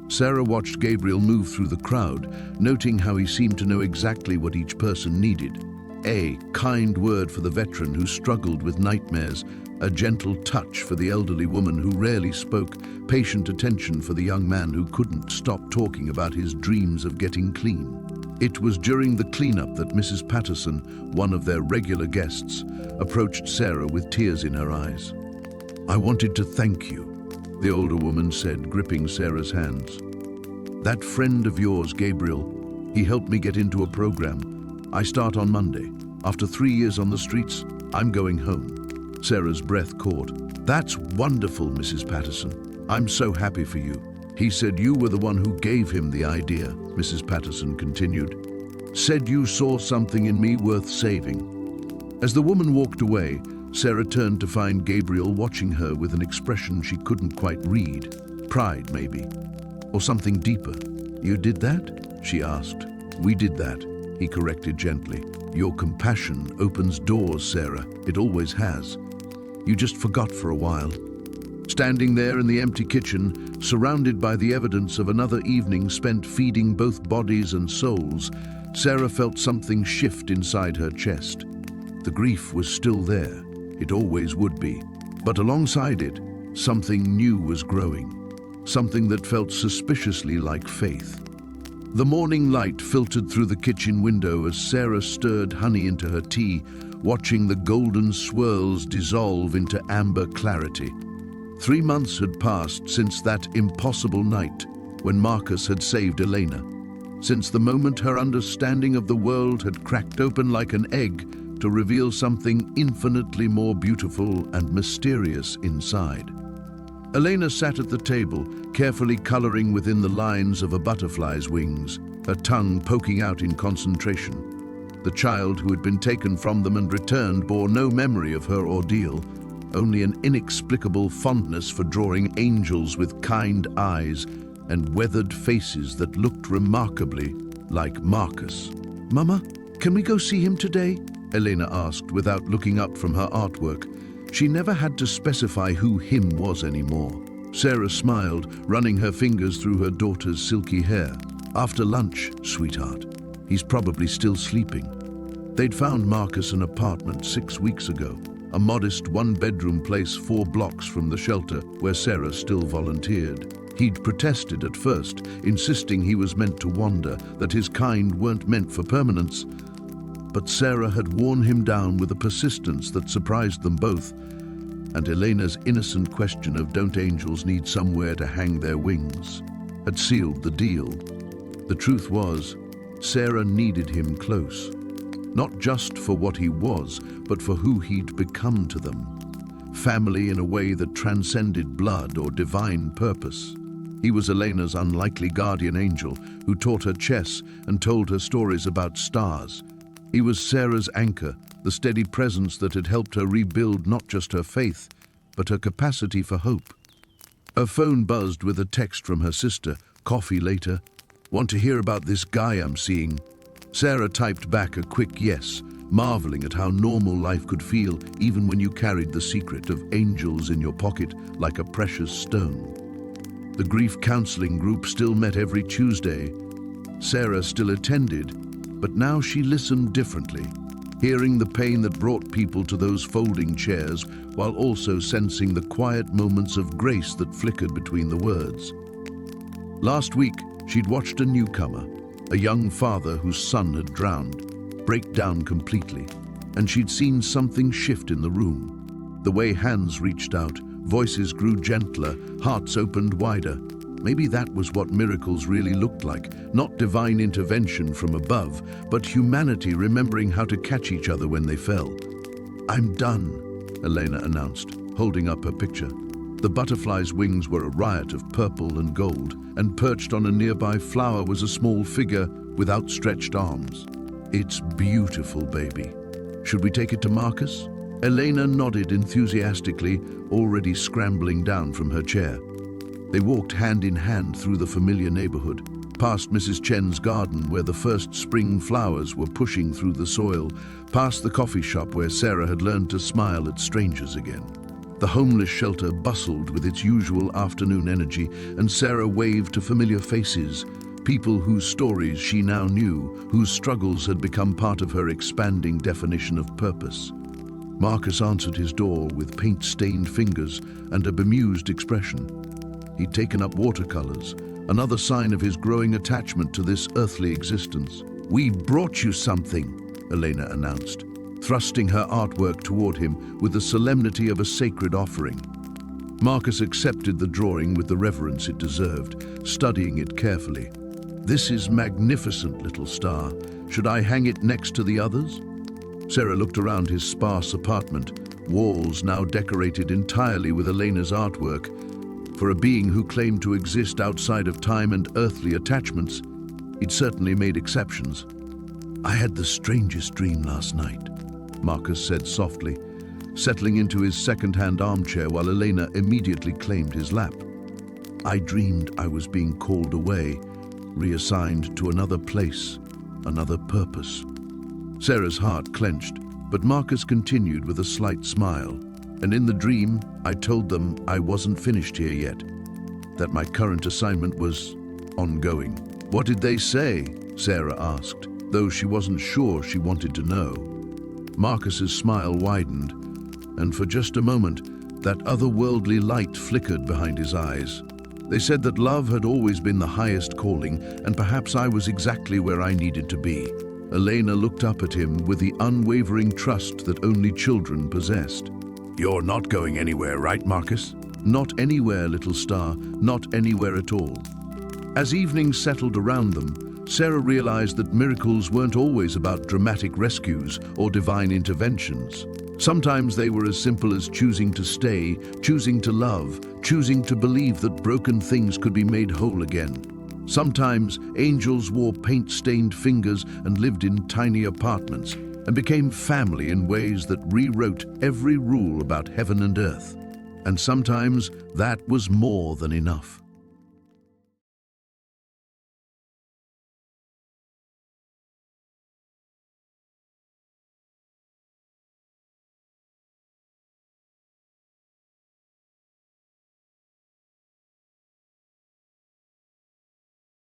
Sarah watched Gabriel move through the crowd, noting how he seemed to know exactly what each person needed. A kind word for the veteran who struggled with nightmares, a gentle touch for the elderly woman who rarely spoke, patient attention for the young man who couldn't stop talking about his dreams of getting clean. It was during the cleanup that Mrs. Patterson, one of their regular guests, approached Sarah with tears in her eyes. "I wanted to thank you," the older woman said, gripping Sarah's hands. "That friend of yours, Gabriel, he helped me get into a program. I start on Monday. After 3 years on the streets, I'm going home." Sarah's breath caught. "That's wonderful, Mrs. Patterson. I'm so happy for you." "He said you were the one who gave him the idea," Mrs. Patterson continued. "Said you saw something in me worth saving." As the woman walked away, Sarah turned to find Gabriel watching her with an expression she couldn't quite read. Pride, maybe, or something deeper. "You did that?" she asked. "We did that," he corrected gently. "Your compassion opens doors, Sarah. It always has. You just forgot for a while." Standing there in the empty kitchen, surrounded by the evidence of another evening spent feeding both bodies and souls, Sarah felt something shift inside her chest. The grief was still there. It always would be. But alongside it, something new was growing. Something that felt suspiciously like faith. The morning light filtered through the kitchen window as Sarah stirred honey into her tea, watching the golden swirls dissolve into amber clarity. 3 months had passed since that impossible night when Marcus had saved Elena, since the moment her understanding of the world had cracked open like an egg to reveal something infinitely more beautiful and mysterious inside. Elena sat at the table, carefully coloring within the lines of a butterfly's wings, her tongue poking out in concentration. The child who had been taken from them and returned bore no memory of her ordeal, only an inexplicable fondness for drawing angels with kind eyes and weathered faces that looked remarkably like Marcus. "Mama, can we go see him today?" Elena asked without looking up from her artwork. She never had to specify who him was anymore. Sarah smiled, running her fingers through her daughter's silky hair. "After lunch, sweetheart. He's probably still sleeping." They'd found Marcus an apartment 6 weeks ago, a modest one-bedroom place 4 blocks from the shelter where Sarah still volunteered. He'd protested at first, insisting he was meant to wander, that his kind weren't meant for permanence. But Sarah had worn him down with a persistence that surprised them both, and Elena's innocent question of "don't angels need somewhere to hang their wings?" had sealed the deal. The truth was, Sarah needed him close, not just for what he was, but for who he'd become to them. Family in a way that transcended blood or divine purpose. He was Elena's unlikely guardian angel who taught her chess and told her stories about stars. He was Sarah's anchor, the steady presence that had helped her rebuild not just her faith, but her capacity for hope. Her phone buzzed with a text from her sister. "Coffee later? Want to hear about this guy I'm seeing?" Sarah typed back a quick yes, marveling at how normal life could feel even when you carried the secret of angels in your pocket like a precious stone. The grief counseling group still met every Tuesday. Sarah still attended, but now she listened differently, hearing the pain that brought people to those folding chairs while also sensing the quiet moments of grace that flickered between the words. Last week, she'd watched a newcomer, a young father whose son had drowned, break down completely, and she'd seen something shift in the room. The way hands reached out, voices grew gentler, hearts opened wider. Maybe that was what miracles really looked like, not divine intervention from above, but humanity remembering how to catch each other when they fell. "I'm done," Elena announced, holding up her picture. The butterfly's wings were a riot of purple and gold, and perched on a nearby flower was a small figure with outstretched arms. "It's beautiful, baby. Should we take it to Marcus?" Elena nodded enthusiastically, already scrambling down from her chair. They walked hand in hand through the familiar neighborhood, past Mrs. Chen's garden where the first spring flowers were pushing through the soil, past the coffee shop where Sarah had learned to smile at strangers again. The homeless shelter bustled with its usual afternoon energy, and Sarah waved to familiar faces, people whose stories she now knew, whose struggles had become part of her expanding definition of purpose. Marcus answered his door with paint-stained fingers and a bemused expression. He'd taken up watercolors, another sign of his growing attachment to this earthly existence. "We brought you something," Elena announced, thrusting her artwork toward him with the solemnity of a sacred offering. Marcus accepted the drawing with the reverence it deserved, studying it carefully. "This is magnificent, little star. Should I hang it next to the others?" Sarah looked around his sparse apartment, walls now decorated entirely with Elena's artwork. For a being who claimed to exist outside of time and earthly attachments, he'd certainly made exceptions. "I had the strangest dream last night," Marcus said softly, settling into his second-hand armchair while Elena immediately claimed his lap. "I dreamed I was being called away, reassigned to another place, another purpose." Sarah's heart clenched, but Marcus continued with a slight smile. "And in the dream, I told them I wasn't finished here yet, that my current assignment was ongoing." "What did they say?" Sarah asked, though she wasn't sure she wanted to know. Marcus's smile widened, and for just a moment, that otherworldly light flickered behind his eyes. "They said that love had always been the highest calling, and perhaps I was exactly where I needed to be." Elena looked up at him with the unwavering trust that only children possessed. "You're not going anywhere, right, Marcus?" "Not anywhere, little star, not anywhere at all." As evening settled around them, Sarah realized that miracles weren't always about dramatic rescues or divine interventions. Sometimes they were as simple as choosing to stay, choosing to love, choosing to believe that broken things could be made whole again. Sometimes angels wore paint-stained fingers and lived in tiny apartments and became family in ways that rewrote every rule about heaven and earth. And sometimes that was more than enough.